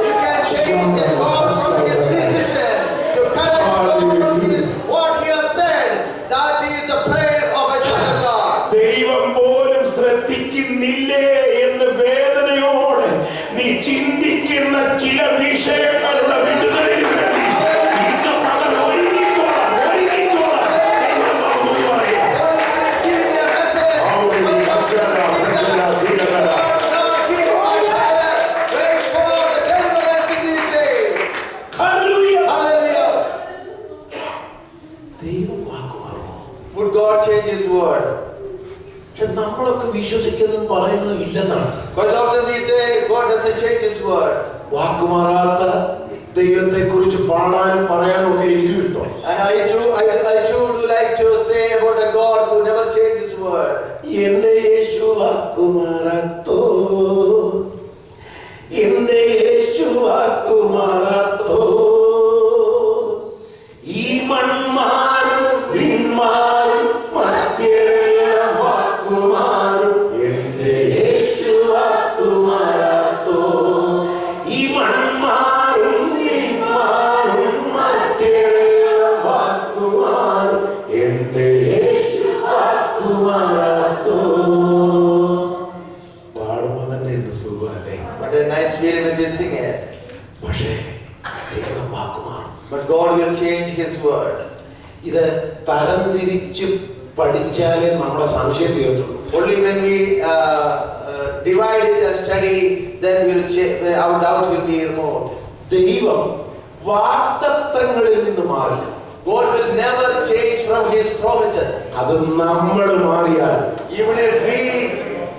Speaker 1: you can change a God from his decision to correct God from his what he has said. That is the prayer of a child of God.
Speaker 2: ദൈവം പോലും ശ്രദ്ധിക്കുന്നില്ലേ എന്ന് വേദനയോടെ നീ ചിന്തിക്കുന്ന ചില വിഷയങ്ങളുടെ വിടുതലിന് വേണ്ടി ഇന്ന് പകൽ ഒരുങ്ങിക്കോളാം. ദൈവം നമ്മോട് പറയാ.
Speaker 1: God is giving you a message. Wait for the deliverance in these days.
Speaker 2: Hallelujah.
Speaker 1: Hallelujah.
Speaker 2: ദൈവം വാക്കുമാറുമോ?
Speaker 1: Would God change his word?
Speaker 2: പക്ഷെ നമ്മളൊക്കെ വിശ്വസിക്കുന്നത് പറയുന്നത് ഇല്ലെന്നാണ്.
Speaker 1: Quite often we say God doesn't change his word.
Speaker 2: വാക്കുമാറാത്ത ദൈവത്തെ കുറിച്ച് പാടാനും പറയാനും ഒക്കെ എനിക്കും ഇഷ്ടമാണ്.
Speaker 1: And I too do like to say about a God who never changes his word.
Speaker 2: എന്റെ യേശു വാക്കുമാറാത്തോ, എന്റെ യേശു വാക്കുമാറാത്തോ, ഈ മൺമാറും വിൺമാറും മധ്യരെല്ലാം വാക്കുമാറും, എന്റെ യേശു വാക്കുമാറാത്തോ, ഈ മൺമാറും വിൺമാറും
Speaker 1: it.
Speaker 2: പക്ഷേ ദൈവം വാക്കുമാറും.
Speaker 1: But God will change His word.
Speaker 2: ഇത് തരംതിരിച്ച് പഠിച്ചാലേ നമ്മുടെ സംശയം തീർത്തുള്ളൂ.
Speaker 1: Only when we divide it and study, then our doubt will be removed.
Speaker 2: ദൈവം വാഗ്ദത്തങ്ങളിൽ നിന്ന് മാറില്ല.
Speaker 1: God will never change from His promises.
Speaker 2: അത് നമ്മൾ മാറിയാൽ,
Speaker 1: Even if we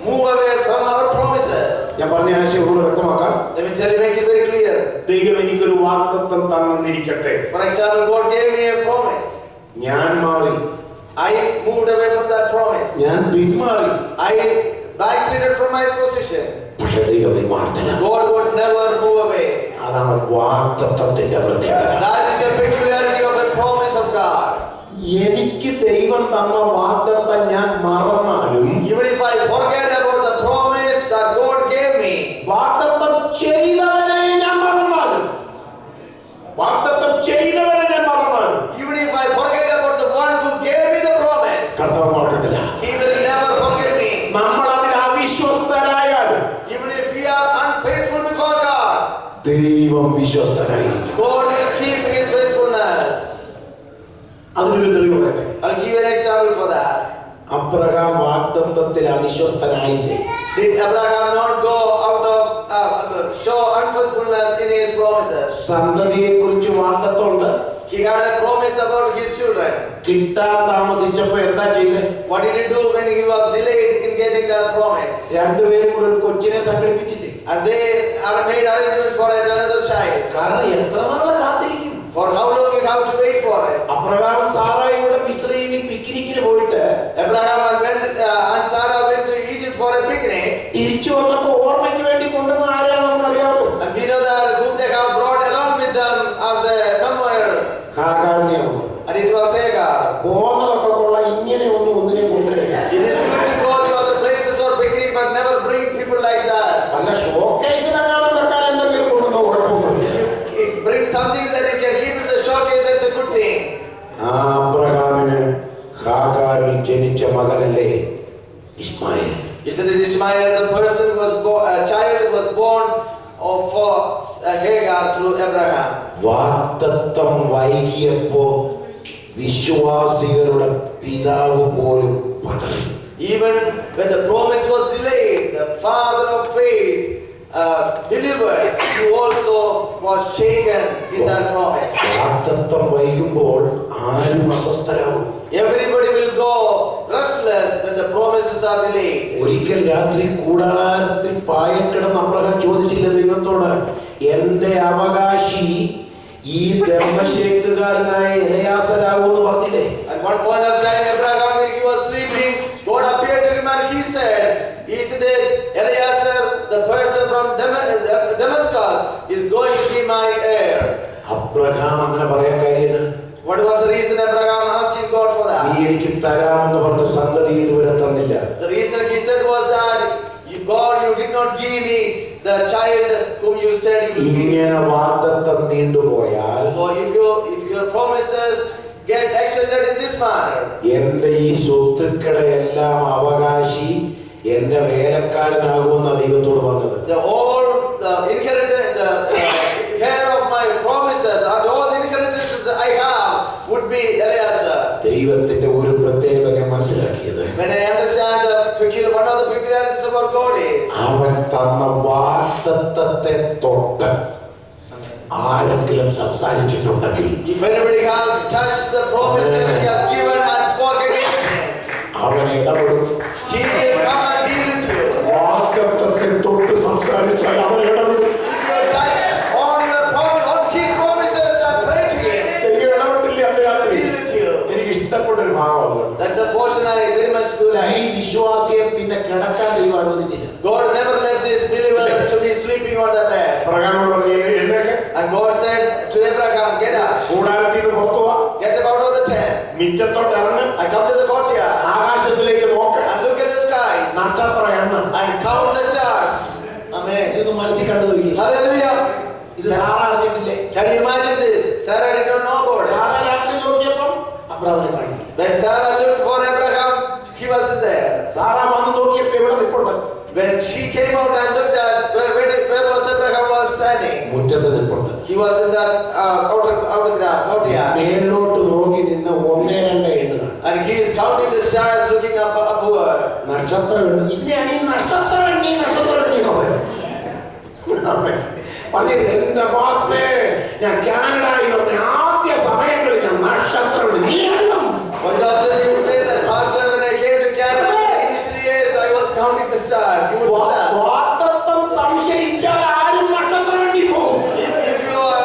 Speaker 1: move away from our promises.
Speaker 2: ഞാൻ പറഞ്ഞ ആശയം കൂടെ വ്യക്തമാക്കാം.
Speaker 1: Let me tell you, make it very clear.
Speaker 2: ദൈവം എനിക്കൊരു വാഗ്ദത്തം തന്നിരിക്കട്ടെ.
Speaker 1: For example, God gave me a promise.
Speaker 2: ഞാൻ മാറി,
Speaker 1: I moved away from that promise.
Speaker 2: ഞാൻ പിന്മാറി,
Speaker 1: I backslided from my position.
Speaker 2: പക്ഷെ ദൈവം മാറത്തില്ല.
Speaker 1: God would never move away.
Speaker 2: അതാണ് വാഗ്ദത്തത്തിന്റെ പ്രത്യേകത.
Speaker 1: That is the peculiarity of the promise of God.
Speaker 2: എനിക്ക് ദൈവം തന്ന വാഗ്ദത്തം ഞാൻ മറന്നാലും,
Speaker 1: Even if I forget about the promise that God gave me,
Speaker 2: വാഗ്ദത്തം ചെയ്തവനെ ഞാൻ മറന്നാലും, വാഗ്ദത്തം ചെയ്തവനെ ഞാൻ മറന്നാലും,
Speaker 1: even if I forget about the one who gave me the promise,
Speaker 2: കർത്താവ് മറക്കത്തില്ല.
Speaker 1: He will never forget me.
Speaker 2: നമ്മൾ അതിൽ അവിശ്വസ്തരായാലും
Speaker 1: Even if we are unfaithful before God,
Speaker 2: ദൈവം വിശ്വസ്തനായിരിക്കും.
Speaker 1: God will keep His faithfulness.
Speaker 2: അതിനൊരു തെളിവ് പറയട്ടെ.
Speaker 1: I'll give you an example for that.
Speaker 2: Abraham വാഗ്ദത്തത്തിൽ അവിശ്വസ്തനായില്ലേ?
Speaker 1: Did Abraham not go out of show unfaithfulness in his promises?
Speaker 2: സന്തതിയെ കുറിച്ച് വാഗ്ദത്തമുണ്ട്.
Speaker 1: He had a promise about his children.
Speaker 2: കിട്ടാൻ താമസിച്ചപ്പോ എന്താ ചെയ്തേ?
Speaker 1: What did he do when he was delayed in getting that promise?
Speaker 2: രണ്ടുപേരും കൂടെ ഒരു കൊച്ചിനെ സംഘടിപ്പിച്ചില്ലേ?
Speaker 1: And they had made arrangements for another child.
Speaker 2: കാരണം എത്ര നാള് കാത്തിരിക്കും?
Speaker 1: For how long you have to wait for it?
Speaker 2: Abraham സാറായും കൂടെ മിസ്രയീമിൽ പിക്നിക്കിന് പോയിട്ട്
Speaker 1: Abraham and Sarah went to Egypt for a picnic.
Speaker 2: തിരിച്ചു വന്നപ്പോ ഓർമ്മയ്ക്ക് വേണ്ടി കൊണ്ടുവന്ന ആരെയാ നമുക്കറിയാമോ?
Speaker 1: And we know that whom they have brought along with them as a memorial.
Speaker 2: ഹാഗാറിനെയുണ്ട്.
Speaker 1: And it was Hagar.
Speaker 2: പോകുന്നതൊക്കെ കൊള്ള, ഇങ്ങനെ ഒന്നിനെ കൊണ്ടുവരിക.
Speaker 1: It is good to go to other places for picnic, but never bring people like that.
Speaker 2: അല്ല, ഷോക്കേസിനെങ്ങാനും വെക്കാൻ എന്തെങ്കിലും കൊണ്ടുവന്നോ കുഴപ്പമൊന്നുമില്ല.
Speaker 1: Bring something that you can keep in the showcase. That's a good thing.
Speaker 2: ആ അബ്രഹാമിന് ഹാഗാറിൽ ജനിച്ച മകനല്ലേ Ismail?
Speaker 1: Isn't it Ishmael, the person was born, a child was born for Hagar through Abraham?
Speaker 2: വാഗ്ദത്തം വൈകിയപ്പോ വിശ്വാസികളുടെ പിതാവ് പോലും പതറി.
Speaker 1: Even when the promise was delayed, the father of faith, believers, he also was shaken in that promise.
Speaker 2: വാഗ്ദത്തം വൈകുമ്പോൾ ആരും അസ്വസ്ഥരാകും.
Speaker 1: Everybody will go restless when the promises are delayed.
Speaker 2: ഒരിക്കൽ രാത്രി കൂടാരത്തിൽ പായക്കിടന്ന് Abraham ചോദിച്ചില്ല ദൈവത്തോട്, എന്റെ അവകാശി ഈ ദമ്മശേക്കുകാരനായ എലയാസരാകുമെന്ന് പറഞ്ഞില്ലേ?
Speaker 1: At one point of time, Abraham, when he was sleeping, God appeared to him and he said, "Isn't it Eliezer, the person from Damascus, is going to be my heir?"
Speaker 2: Abraham അങ്ങനെ പറയാൻ കാര്യം,
Speaker 1: What was the reason Abraham asking God for that?
Speaker 2: നീ എനിക്ക് തരാമെന്ന് പറഞ്ഞ സന്തതി ഇതുവരെ തന്നില്ല.
Speaker 1: The reason he said was that, God, you did not give me the child whom you said you would give.
Speaker 2: ഇങ്ങനെ വാഗ്ദത്തം നീണ്ടുപോയാൽ,
Speaker 1: So if your promises get extended in this manner,
Speaker 2: എന്റെ ഈ സ്വത്തുക്കളെ എല്ലാം അവകാശി എന്റെ വേലക്കാരനാകുമെന്ന ദൈവത്തോട് പറഞ്ഞത്.
Speaker 1: the inheritance, the heir of my promises and all the inheritances I have would be Eliezer.
Speaker 2: ദൈവത്തിന്റെ ഒരു പ്രത്യേകത ഞാൻ മനസ്സിലാക്കിയത്,
Speaker 1: When I understand one of the peculiarities about God is,
Speaker 2: അവൻ തന്ന വാഗ്ദത്തത്തെ തൊട്ട് ആരെങ്കിലും സംസാരിച്ചിട്ടുണ്ടെങ്കിൽ,
Speaker 1: if anybody has touched the promises he has given and spoken against him,
Speaker 2: അവൻ ഇടപെടും.
Speaker 1: he will come and deal with you.
Speaker 2: വാഗ്ദത്തത്തെ തൊട്ട് സംസാരിച്ചാൽ അവൻ ഇടപെടും.
Speaker 1: If you touch on your promise, on his promises and pray to him,
Speaker 2: ദൈവം ഇടപെട്ടില്ല അന്ന് രാത്രി.
Speaker 1: deal with you.
Speaker 2: എനിക്ക് ഇഷ്ടപ്പെട്ട ഒരു ഭാഗമാണ്.
Speaker 1: That's the portion I very much do
Speaker 2: ഈ
Speaker 1: like.
Speaker 2: വിശ്വാസിയെ പിന്നെ കിടക്കാൻ ദൈവം അനുവദിച്ചില്ല.
Speaker 1: God never let this believer to be sleeping on the bed.
Speaker 2: അബ്രഹാമിനോട് പറഞ്ഞു, എഴുന്നേക്ക്,
Speaker 1: And God said to Abraham, get up,
Speaker 2: കൂടാരത്തിൽ നിന്ന് പുറത്തു വാ,
Speaker 1: get up out of the tent.
Speaker 2: മിറ്റത്തോട്ട് ഇറങ്ങ്,
Speaker 1: I come to the courtyard
Speaker 2: ആകാശത്തിലേക്ക് നോക്ക്,
Speaker 1: and look at the skies
Speaker 2: നക്ഷത്ര എണ്ണം.
Speaker 1: and count the stars. Amen.
Speaker 2: ഇതൊന്ന് മനസ്സിൽ കണ്ടു നോക്കി.
Speaker 1: Hallelujah.
Speaker 2: ഇത് Sara അറിഞ്ഞിട്ടില്ലേ?
Speaker 1: Can you imagine this? Sarah did not know about it.
Speaker 2: Sara രാത്രി നോക്കിയപ്പം അബ്രഹാമിനെ കാണിക്കില്ല.
Speaker 1: When Sarah looked for Abraham, he wasn't there.
Speaker 2: Sara വന്ന് നോക്കിയപ്പോ ഇവിടെ നിൽപ്പുണ്ട്.
Speaker 1: when she came out and looked at where was Abraham was standing.
Speaker 2: മുറ്റത്ത് നിൽപ്പുണ്ട്.
Speaker 1: He was in that outer ground, courtyard.
Speaker 2: മേലോട്ട് നോക്കി നിന്ന് 1, 2 എണ്ണുക.
Speaker 1: And he is counting the stars, looking upward.
Speaker 2: നക്ഷത്രം ഇതിനെയാണ് ഈ നക്ഷത്രം എണ്ണി എന്റെ പാസ്റ്റേ, ഞാൻ കാനഡയിൽ വന്ന ആദ്യ സമയങ്ങളിൽ ഞാൻ നക്ഷത്രം എണ്ണും.
Speaker 1: Quite often he would say that, Pastor, when I came to Canada, initially yes, I was counting the stars. He would do that.
Speaker 2: വാഗ്ദത്തം സംശയിച്ചാൽ ആരും നക്ഷത്രം എണ്ണി പോകും.
Speaker 1: If you are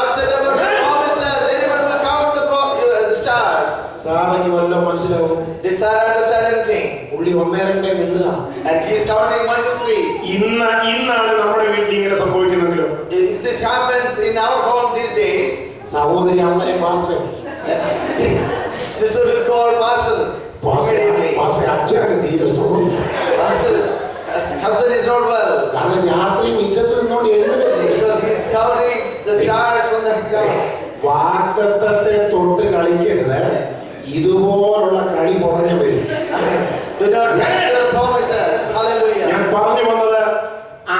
Speaker 1: upset about the promises, anyone will count the stars.
Speaker 2: സാറയ്ക്ക് വല്ലതും മനസ്സിലാവും?
Speaker 1: Did Sarah understand anything?
Speaker 2: പുള്ളി 1, 2 നിന്നുക.
Speaker 1: And he is counting 1, 2, 3.
Speaker 2: ഇന്നാണ് നമ്മുടെ വീട്ടിൽ ഇങ്ങനെ സംഭവിക്കുന്നെങ്കിലും
Speaker 1: If this happens in our home these days,
Speaker 2: സഹോദരി അമ്മനെ പാസ്റ്ററെ
Speaker 1: sister will call pastor immediately.
Speaker 2: അച്ഛന് തീരെ സുഖം.
Speaker 1: Pastor, husband is not well.
Speaker 2: കാരണം രാത്രി മുറ്റത്ത് നിന്നോണ്ട് എഴുതുകല്ലേ.
Speaker 1: Because he is counting the stars from the ground.
Speaker 2: വാഗ്ദത്തത്തെ തൊട്ട് കളിക്കരുത്. ഇതുപോലുള്ള കളി പുറകെ വരും.
Speaker 1: Do not catch their promises. Hallelujah.
Speaker 2: ഞാൻ പറഞ്ഞു വന്നത്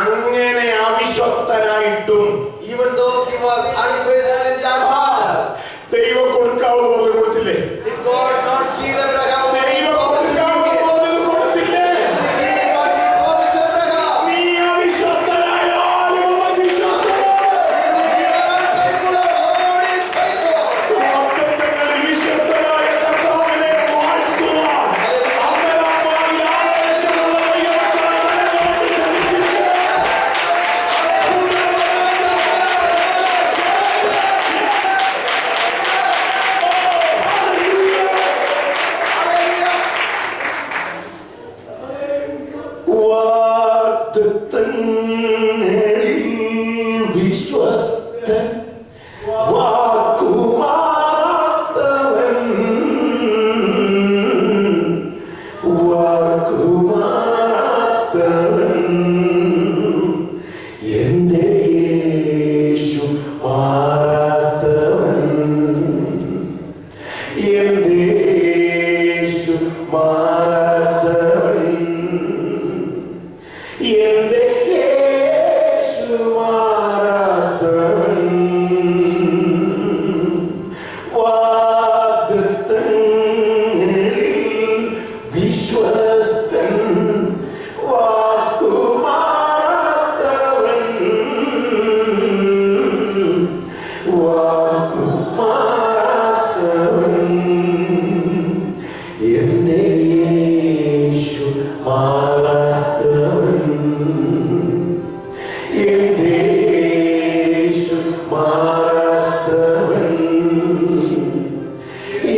Speaker 2: അങ്ങനെ അവിശ്വസ്തനായിട്ടും
Speaker 1: Even though he was unfaithful in that matter,
Speaker 2: ദൈവം കൊടുക്കാവുന്ന പോലെ കൊടുത്തില്ലേ?
Speaker 1: did God not give Abraham what he
Speaker 2: ദൈവം
Speaker 1: promised to
Speaker 2: കൊടുക്കാവുന്ന
Speaker 1: him?
Speaker 2: പോലെ കൊടുത്തില്ലേ?
Speaker 1: He gave what he promised to Abraham.
Speaker 2: നീ അവിശ്വസ്തനായാലും അവൻ വിശ്വസ്തനാണ്.
Speaker 1: Even if you are unfaithful, our Lord is faithful.
Speaker 2: വാഗ്ദത്തങ്ങളിൽ വിശ്വസ്തനായ കർത്താവിനെ വാഴ്ത്തുവാൻ അമരപ്പാടിൽ ആവേശമുള്ള ദൈവമക്കളെ കരങ്ങളോട് ചലിപ്പിച്ച് വാഗ്ദത്തങ്ങളിൽ വിശ്വസ്തൻ വാക്കുമാറാത്തവൻ എന്റെ യേശു മാറാത്തവൻ എന്റെ യേശു മാറാത്തവൻ എന്റെ യേശു മാറാത്തവൻ വാഗ്ദത്തങ്ങളിൽ വിശ്വസ്തൻ വാക്കുമാറാത്തവൻ വാക്കുമാറാത്തവൻ എന്റെ യേശു മാറാത്തവൻ എന്റെ യേശു മാറാത്തവൻ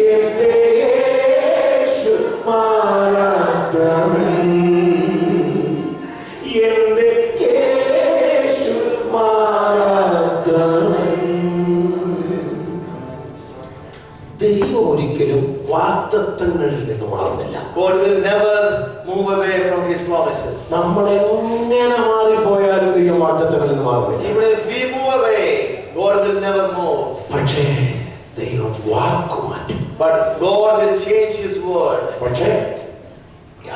Speaker 2: എന്റെ യേശു മാറാത്തവൻ എന്റെ യേശു മാറാത്തവൻ. ദൈവം ഒരിക്കലും വാഗ്ദത്തങ്ങളിൽ നിന്ന് മാറുന്നില്ല.
Speaker 1: God will never move away from his promises.
Speaker 2: നമ്മളെങ്ങനെ മാറിപ്പോയാലും ദൈവം വാഗ്ദത്തങ്ങളിൽ നിന്ന് മാറുന്നില്ല.
Speaker 1: Even if we move away, God will never move.
Speaker 2: പക്ഷേ ദൈവം വാക്ക് മാറ്റും.
Speaker 1: But God will change his word.
Speaker 2: പക്ഷേ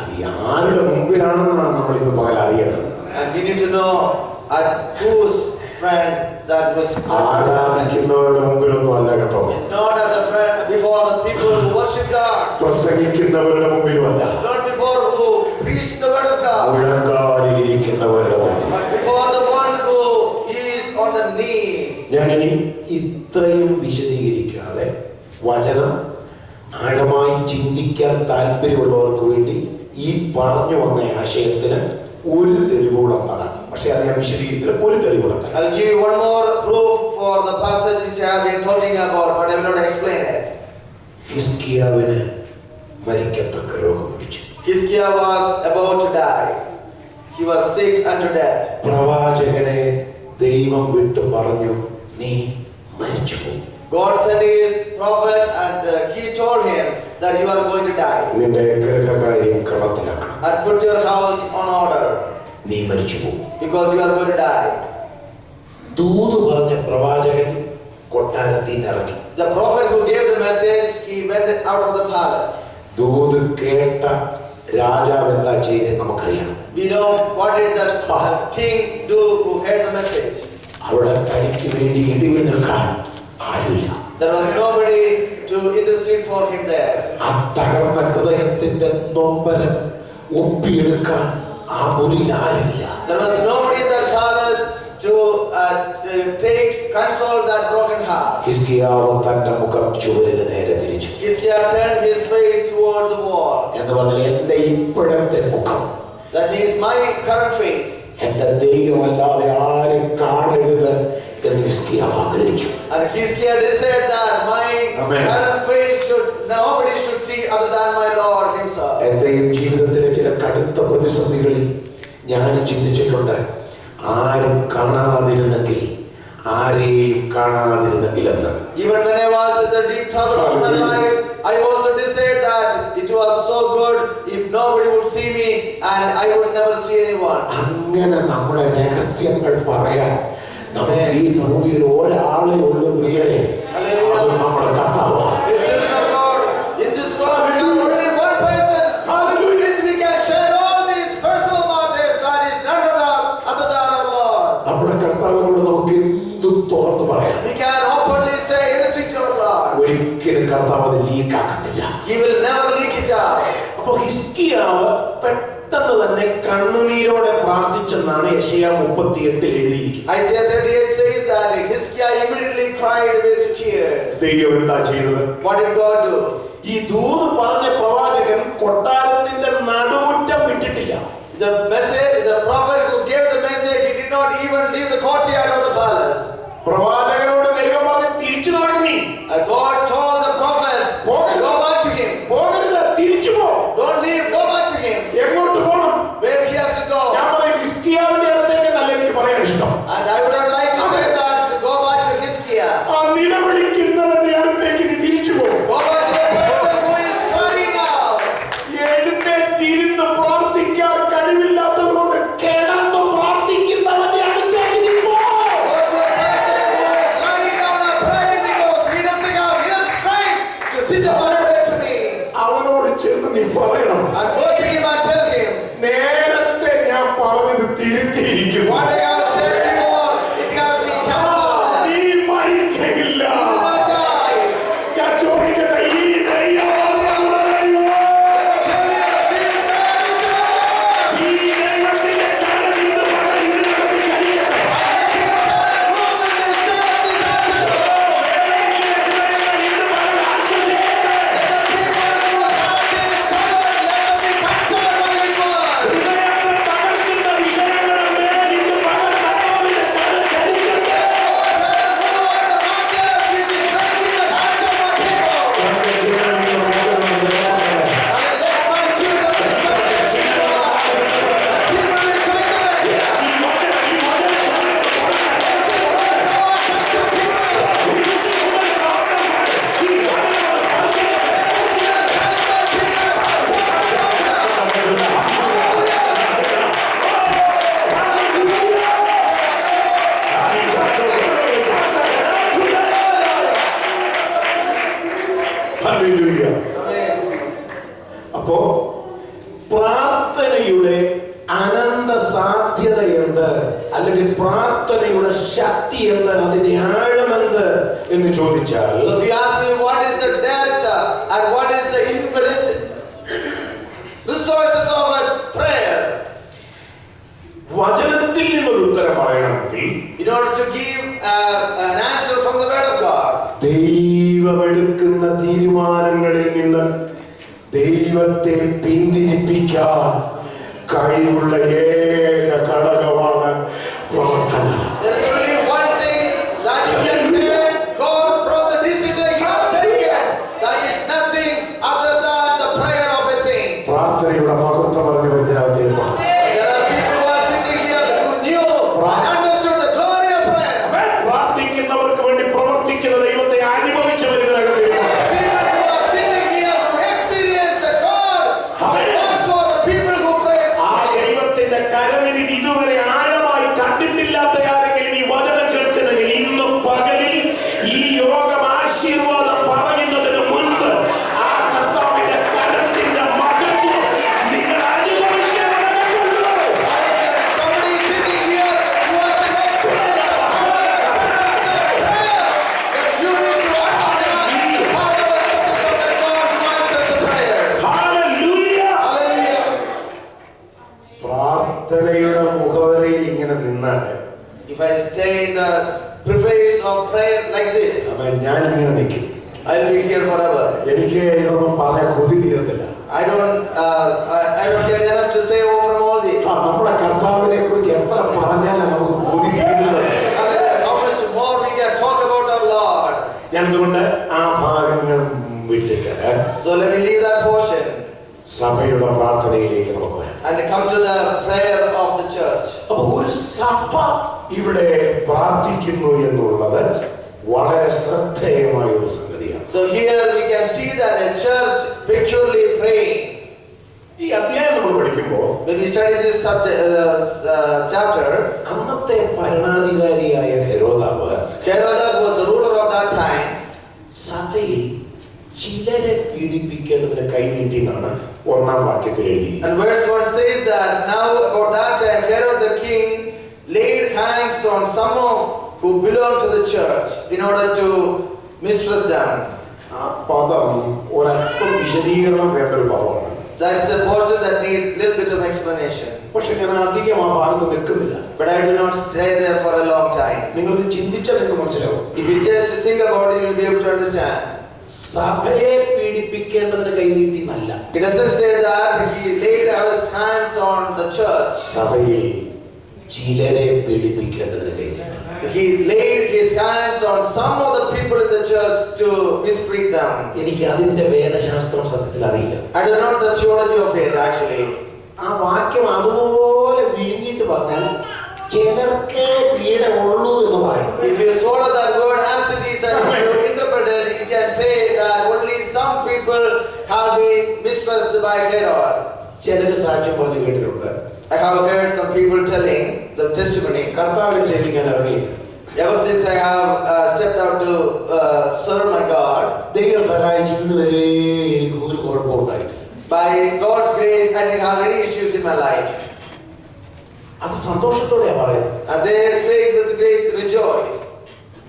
Speaker 2: അത് ആരുടെ മുമ്പിലാണെന്നാണ് നമ്മൾ ഇന്ന് പകൽ അറിയേണ്ടത്.
Speaker 1: And we need to know at whose friend that was.
Speaker 2: ആരാധിക്കുന്നവരുടെ മുമ്പിലൊന്നും അല്ല കേട്ടോ.
Speaker 1: It's not at the friend before the people who worship God.
Speaker 2: പ്രസംഗിക്കുന്നവരുടെ മുമ്പിലുമല്ല.
Speaker 1: It's not before who preach the word of God.
Speaker 2: മുഴങ്കാലിലിരിക്കുന്നവരുടെ മുമ്പിൽ.
Speaker 1: But before the one who is on the knee.
Speaker 2: ഞാനിനി ഇത്രയും വിശദീകരിക്കാതെ വചനം ആഴമായി ചിന്തിക്കാൻ താല്പര്യമുള്ളവർക്ക് വേണ്ടി ഈ പറഞ്ഞു വന്ന ആശയത്തിന് ഒരു തെളിവുകൂടെ തരാം. പക്ഷെ അത് ഞാൻ വിശദീകരിക്കുന്ന ഒരു തെളിവുകൂടെ തരാം.
Speaker 1: I'll give you one more proof for the passage which I have been talking about, but I will not explain it.
Speaker 2: ഹിസ്കിയാവിന് മരിക്കത്തക്ക രോഗം പിടിച്ചു.
Speaker 1: Hizkiah was about to die. He was sick unto death.
Speaker 2: പ്രവാചകനെ ദൈവം വിട്ടു പറഞ്ഞു, നീ മരിച്ചു പോകും.
Speaker 1: God sent his prophet and he told him that you are going to die.
Speaker 2: നിന്റെ ഗൃഹകാര്യം ക്രമത്തിലാക്കണം.
Speaker 1: And put your house on order.
Speaker 2: നീ മരിച്ചു പോകും.
Speaker 1: Because you are going to die.
Speaker 2: ദൂത് പറഞ്ഞ പ്രവാചകൻ കൊട്ടാരത്തിൽ ഇറങ്ങി.
Speaker 1: The prophet who gave the message, he went out of the palace.
Speaker 2: ദൂത് കേട്ട രാജാവ് എന്താ ചെയ്തത് നമുക്കറിയാം.
Speaker 1: We know what did the king do who heard the message.
Speaker 2: അവിടെ തനിക്ക് വേണ്ടി ഇടിവിൽ നിൽക്കാൻ ആരുമില്ല.
Speaker 1: There was nobody to intercede for him there.
Speaker 2: ആ തകർന്ന ഹൃദയത്തിന്റെ നൊമ്പരം ഒപ്പിയെടുക്കാൻ ആ മുറിയിൽ ആരുമില്ല.
Speaker 1: There was nobody in that palace to console that broken heart.
Speaker 2: ഹിസ്കിയാവ് തന്റെ മുഖം ചുവരിന് നേരെ തിരിച്ചു.
Speaker 1: Hezekiah turned his face towards the wall.
Speaker 2: എന്ന് പറഞ്ഞാൽ എന്റെ ഇപ്പോഴത്തെ മുഖം,
Speaker 1: that means my current face,
Speaker 2: എന്റെ ദൈവമല്ലാതെ ആരും കാണരുത് എന്ന് ഹിസ്കിയാവ് ആഗ്രഹിച്ചു.
Speaker 1: and Hezekiah desired that my current face nobody should see other than my Lord himself.
Speaker 2: എന്റെയും ജീവിതത്തിലെ ചില കടുത്ത പ്രതിസന്ധികളിൽ ഞാൻ ചിന്തിച്ചിട്ടുണ്ട്, ആരും കാണാതിരുന്നെങ്കിൽ ആരെയും കാണാതിരുന്നെങ്കിൽ എന്ന്.
Speaker 1: Even when I was in the deep trouble of my life, I also desired that it was so good if nobody would see me and I would never see anyone.
Speaker 2: അങ്ങനെ നമ്മുടെ രഹസ്യങ്ങൾ പറയാൻ നമുക്ക് ഈ ഭൂമിയിൽ ഒരാളെ ഉള്ളൂ പ്രിയരെ, അത് നമ്മുടെ കർത്താവാണ്.
Speaker 1: The children of God, in this world we have only one person. Hallelujah. We can share all these personal matters. That is none other than our Lord.
Speaker 2: നമ്മുടെ കർത്താവിനോട് നമുക്ക് എന്തും തുറന്നു പറയാം.
Speaker 1: We can openly say anything to our Lord.
Speaker 2: ഒരിക്കലും കർത്താവ് അത് ലീക്കാക്കത്തില്ല.
Speaker 1: He will never leak it out.
Speaker 2: അപ്പോൾ ഹിസ്കിയാവ് പെട്ടെന്ന് തന്നെ കണ്ണുനീരോടെ പ്രാർത്ഥിച്ചെന്നാണ് യെശയ്യാ 38 എഴുതിയിരിക്കുന്നത്.
Speaker 1: Isaiah 38 says that Hezekiah immediately cried with tears.
Speaker 2: ദൈവം എന്താ ചെയ്തത്?
Speaker 1: What did God do?
Speaker 2: ഈ ദൂത് പറഞ്ഞ പ്രവാചകൻ കൊട്ടാരത്തിന്റെ നടുമുറ്റം വിട്ടിട്ടില്ല.
Speaker 1: The prophet who gave the message, he did not even leave the courtyard of the palace.
Speaker 2: പ്രവാചകനോട് ദൈവം പറഞ്ഞു തിരിച്ചു നടക്കുന്നീ.
Speaker 1: God told the prophet, go back to him.
Speaker 2: പോകരുത്, തിരിച്ചു പോ.
Speaker 1: Don't leave, go back to him.
Speaker 2: എങ്ങോട്ട് പോകണം?
Speaker 1: Where he has to go.
Speaker 2: ഞാൻ പറയും ഹിസ്കിയാവിന്റെ അടുത്തേക്ക് നല്ല എനിക്ക് പറയാൻ ഇഷ്ടം.
Speaker 1: And I would not like to say that to go back to Hezekiah.
Speaker 2: ആ നിലവിളിക്കുന്നവന്റെ അടുത്തേക്ക് നീ തിരിച്ചു പോ.
Speaker 1: Go back to the person who is crying out.
Speaker 2: എഴുന്നേറ്റിരുന്ന് പ്രാർത്ഥിക്കാൻ കഴിവില്ലാത്തത് കൊണ്ട് കിടന്നു പ്രാർത്ഥിക്കുന്നവന്റെ അടുത്തേക്ക് നീ പോ.
Speaker 1: Go to a person who is lying down and praying because he doesn't have enough strength to sit up and pray to me.
Speaker 2: അവനോട് ചെന്ന് നീ പറയണം,
Speaker 1: And go to him and tell him,
Speaker 2: നേരത്തെ ഞാൻ പറഞ്ഞത് തിരുത്തിയിരിക്കും.
Speaker 1: what I have said before, it has been cancelled.
Speaker 2: നീ മരിക്കില്ല.
Speaker 1: You will not die.
Speaker 2: ഞാൻ ചോദിക്കട്ടെ, ഈ ദൈവം ഈ ദൈവത്തിന്റെ കരം ഇന്ന് പകൽ ഇതിനകത്ത് ചലിക്കട്ടെ. ഇന്ന് പകൽ ആശ്വസിക്കട്ടെ. ഹൃദയത്തെ തകർക്കുന്ന വിഷയങ്ങളുടെ ഇന്ന് പകൽ കർത്താവിന്റെ കരം ചലിക്കട്ടെ. Hallelujah. അപ്പോ പ്രാർത്ഥനയുടെ അനന്ത സാധ്യത എന്ത്, അല്ലെങ്കിൽ പ്രാർത്ഥനയുടെ ശക്തി എന്ത്, അതിന്റെ ആഴമെന്ത് എന്ന് ചോദിച്ചാൽ,
Speaker 1: So if you ask me what is the depth and what is the infinite resources of a prayer,
Speaker 2: വചനത്തിൽ നിന്നൊരു ഉത്തരം പറയണമെങ്കിൽ,
Speaker 1: in order to give an answer from the word of God,
Speaker 2: ദൈവമെടുക്കുന്ന തീരുമാനങ്ങളിൽ നിന്ന് ദൈവത്തെ പിന്തിരിപ്പിക്കാൻ കഴിവുള്ള ഏക ഘടകമാണ് പ്രാർത്ഥന.
Speaker 1: there is only one thing that you can prevent God from the decision he has taken. That is nothing other than the prayer of a saint.
Speaker 2: പ്രാർത്ഥനയുടെ മഹത്വം അറിഞ്ഞു വരുന്നതിനകത്ത്
Speaker 1: There are people who are sitting here who knew and understood the glory of prayer.
Speaker 2: പ്രാർത്ഥിക്കുന്നവർക്ക് വേണ്ടി പ്രവർത്തിക്കുന്ന ദൈവത്തെ അനുഭവിച്ചു വരുന്നതിനകത്ത്
Speaker 1: People who are sitting here who experience the God who works for the people who pray.
Speaker 2: ആ ദൈവത്തിന്റെ കരവിരുത് ഇതുവരെ ആഴമായി കണ്ടിട്ടില്ല
Speaker 1: preface of prayer like this.
Speaker 2: അവൻ ഞാൻ ഇങ്ങനെ നിൽക്കും,
Speaker 1: I'll be here forever.
Speaker 2: എനിക്ക് ഇതൊന്നും പറയാൻ കൊതി തീരത്തില്ല.
Speaker 1: I don't get enough to say over from all this.
Speaker 2: നമ്മുടെ കർത്താവിനെ കുറിച്ച് എത്ര പറഞ്ഞാലും നമുക്ക് കൊതി തീരുന്നത്.
Speaker 1: How much more we can talk about our Lord.
Speaker 2: ഞാൻ അതുകൊണ്ട് ആ ഭാഗങ്ങൾ വിട്ടിട്ട്
Speaker 1: So let me leave that portion
Speaker 2: സഭയുടെ പ്രാർത്ഥനയിലേക്ക് നമുക്ക് വരാം.
Speaker 1: and come to the prayer of the church.
Speaker 2: അപ്പോൾ ഒരു സഭ ഇവിടെ പ്രാർത്ഥിക്കുന്നു എന്നുള്ളത് വളരെ ശ്രദ്ധേയമായ ഒരു സംഗതിയാണ്.
Speaker 1: So here we can see that a church peculiarly praying.
Speaker 2: ഈ അധ്യായം നമ്മൾ പഠിക്കുമ്പോൾ
Speaker 1: When we study this chapter,
Speaker 2: അന്നത്തെ ഭരണാധികാരിയായ ഹെരോദാവ്
Speaker 1: Herod was the ruler of that time.
Speaker 2: സഭയിൽ ചിലരെ പീഡിപ്പിക്കേണ്ടതിന് കൈനീട്ടി എന്നാണ് ഒന്നാം വാക്യത്തിൽ എഴുതിയിരിക്കുന്നത്.
Speaker 1: And verse 1 says that now about that time Herod the king laid hands on some of who belonged to the church in order to mistress them.
Speaker 2: ആ പദം ഒരല്പം വിശദീകരണം വേണ്ട ഒരു പദമാണ്.
Speaker 1: That is a portion that need little bit of explanation.
Speaker 2: പക്ഷെ ഞാൻ അധികം ആ ഭാഗത്ത് നിൽക്കുന്നില്ല.
Speaker 1: But I do not stay there for a long time.
Speaker 2: നിങ്ങൾ ചിന്തിച്ചാൽ നിങ്ങൾക്ക് മനസ്സിലാവും.
Speaker 1: If you just think about it, you will be able to understand.
Speaker 2: സഭയെ പീഡിപ്പിക്കേണ്ടതിന് കൈനീട്ടി എന്നല്ല.
Speaker 1: It doesn't say that he laid his hands on the church.
Speaker 2: സഭയിൽ ചിലരെ പീഡിപ്പിക്കേണ്ടതിന് കൈനീട്ടി.
Speaker 1: He laid his hands on some of the people in the church to mistreat them.
Speaker 2: എനിക്ക് അതിന്റെ വേദശാസ്ത്രം സത്യത്തിൽ അറിയില്ല.
Speaker 1: I don't know the theology of it actually.
Speaker 2: ആ വാക്യം അതുപോലെ വിഴുങ്ങിയിട്ട് പറഞ്ഞാൽ ചിലർക്കേ പീഡ ഉള്ളൂ എന്ന് പറയണം.
Speaker 1: If you swallow that word as it is and if you interpret it, you can say that only some people have been mistrusted by Herod.
Speaker 2: ചിലര് സാക്ഷ്യം പറഞ്ഞു കേട്ടിട്ടുണ്ട്.
Speaker 1: I have heard some people telling the testimony.
Speaker 2: കർത്താവിനെ സേവിക്കാൻ ഇറങ്ങിയിട്ട്
Speaker 1: Ever since I have stepped out to serve my God,
Speaker 2: ദൈവം സഹായിച്ച് ഇന്ന് വരെ എനിക്ക് ഒരു കുഴപ്പവും ഉണ്ടായിട്ടില്ല.
Speaker 1: by God's grace, I didn't have any issues in my life.
Speaker 2: അത് സന്തോഷത്തോടെയാ പറയുന്നത്.
Speaker 1: And they say with great rejoice.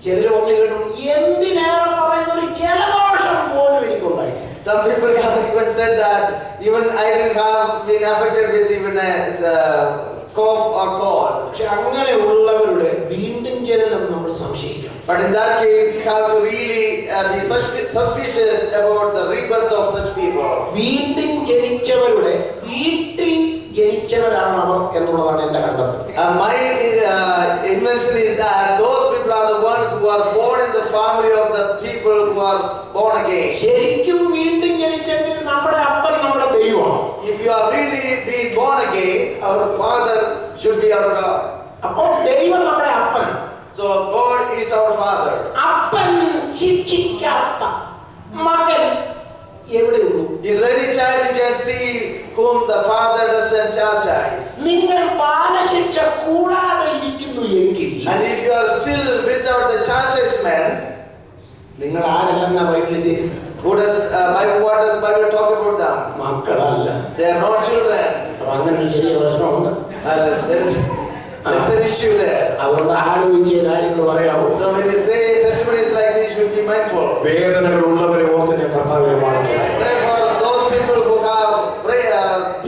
Speaker 2: ചിലര് പറഞ്ഞു കേട്ടിട്ടുണ്ട്, എന്തിനേറെ പറയുന്ന ഒരു ജലദോഷം പോലും എനിക്കുണ്ടായിട്ടില്ല.
Speaker 1: Some people have even said that even I didn't have been affected with even a cough or cold.
Speaker 2: പക്ഷെ അങ്ങനെയുള്ളവരുടെ വീണ്ടും ജനനം നമ്മൾ സംശയിക്കണം.
Speaker 1: But in that case, we have to really be suspicious about the rebirth of such people.
Speaker 2: വീണ്ടും ജനിച്ചവരുടെ വീട്ടിൽ ജനിച്ചവരാണ് അവർ എന്നുള്ളതാണ് എന്റെ കണ്ടെത്തൽ.
Speaker 1: My invention is that those people are the ones who are born in the family of the people who are born again.
Speaker 2: ശരിക്കും വീണ്ടും ജനിച്ചെങ്കിൽ നമ്മുടെ അപ്പൻ നമ്മുടെ ദൈവമാണ്.
Speaker 1: If you are really being born again, our Father should be our God.
Speaker 2: അപ്പോൾ ദൈവം നമ്മുടെ അപ്പൻ.
Speaker 1: So God is our Father.
Speaker 2: അപ്പൻ ശിക്ഷിക്കാത്ത മകൻ എവിടെയുള്ളൂ?
Speaker 1: Is there any child you can see whom the Father doesn't chastise?
Speaker 2: നിങ്ങൾ ബാലശിക്ഷ കൂടാതെ ഇരിക്കുന്നു എങ്കിൽ
Speaker 1: And if you are still without the chastisement,
Speaker 2: നിങ്ങൾ ആരല്ലെന്ന ബൈബിളിൽ
Speaker 1: what does Bible talk about them?
Speaker 2: മക്കളല്ല.
Speaker 1: They are not children.
Speaker 2: അപ്പൊ അങ്ങനെ ഒരു ചെറിയ പ്രശ്നമുണ്ട്.
Speaker 1: There's an issue there.
Speaker 2: അതുകൊണ്ട് ആലോചിച്ച കാര്യങ്ങൾ പറയാവൂ.
Speaker 1: So when you say testimonies like this, you should be mindful.
Speaker 2: വേദനകൾ ഉള്ളവരെ ഓർത്ത് ഞാൻ കർത്താവിനെ വാഴ്ത്തുന്നു.
Speaker 1: Pray for those people who have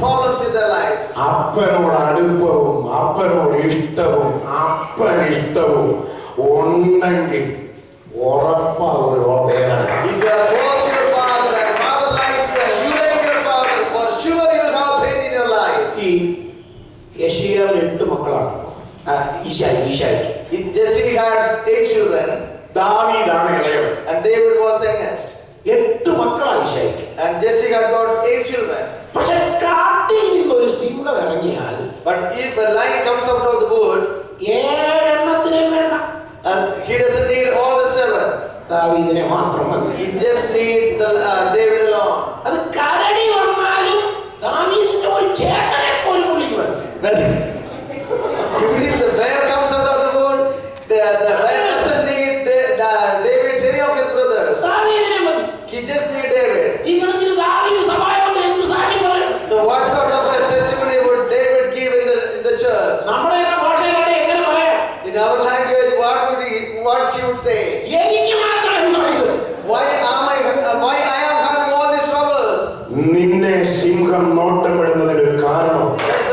Speaker 1: problems in their lives.
Speaker 2: അപ്പനോട് അടുപ്പവും അപ്പനോട് ഇഷ്ടവും അപ്പനിഷ്ടവും ഉണ്ടെങ്കിൽ ഉറപ്പാ ഒരു വേദന.
Speaker 1: If you are close to your father and father likes you and you like your father, for sure you will have pain in your life.
Speaker 2: ഈ യെശയ്യാവിന് 8 മക്കളാണ്. ഈശായിക്ക്
Speaker 1: Jesse had 8 children.
Speaker 2: ദാവീദാണ് ഇളയവൻ.
Speaker 1: And David was youngest.
Speaker 2: 8 മക്കളാണ് ഈശായിക്ക്.
Speaker 1: And Jesse had got 8 children.
Speaker 2: പക്ഷെ കാട്ടിൽ നിന്നൊരു സിംഹം ഇറങ്ങിയാൽ,
Speaker 1: But if a lion comes out of the wood,
Speaker 2: 7 എണ്ണത്തിനെയും വേണ്ട.
Speaker 1: he doesn't need all the 7.
Speaker 2: ദാവീദിനെ മാത്രം മതി.
Speaker 1: He just needs the David alone.
Speaker 2: അത് കരടി വന്നാലും ദാവീദിന്റെ ഒരു ചേട്ടനെ പോലും വിളിക്കുവാൻ.
Speaker 1: Even if the bear comes out of the wood, the bear doesn't need David's any of his brothers.
Speaker 2: ദാവീദിനെ മതി.
Speaker 1: He just needs David.
Speaker 2: ഈ കണക്കിന് ദാവീദ് സഭായോഗത്തിൽ എന്ത് സാക്ഷ്യം പറയും?
Speaker 1: So what sort of a testimony would David give in the church?
Speaker 2: നമ്മുടെയൊക്കെ ഭാഷയിലൂടെ എങ്ങനെ പറയാം?
Speaker 1: In our language, what he would say?
Speaker 2: എനിക്ക് മാത്രം എന്താ ഇത്?
Speaker 1: Why I am having all these troubles?
Speaker 2: നിന്നെ സിംഹം നോട്ടമിടുന്നതിന് ഒരു കാരണം
Speaker 1: There is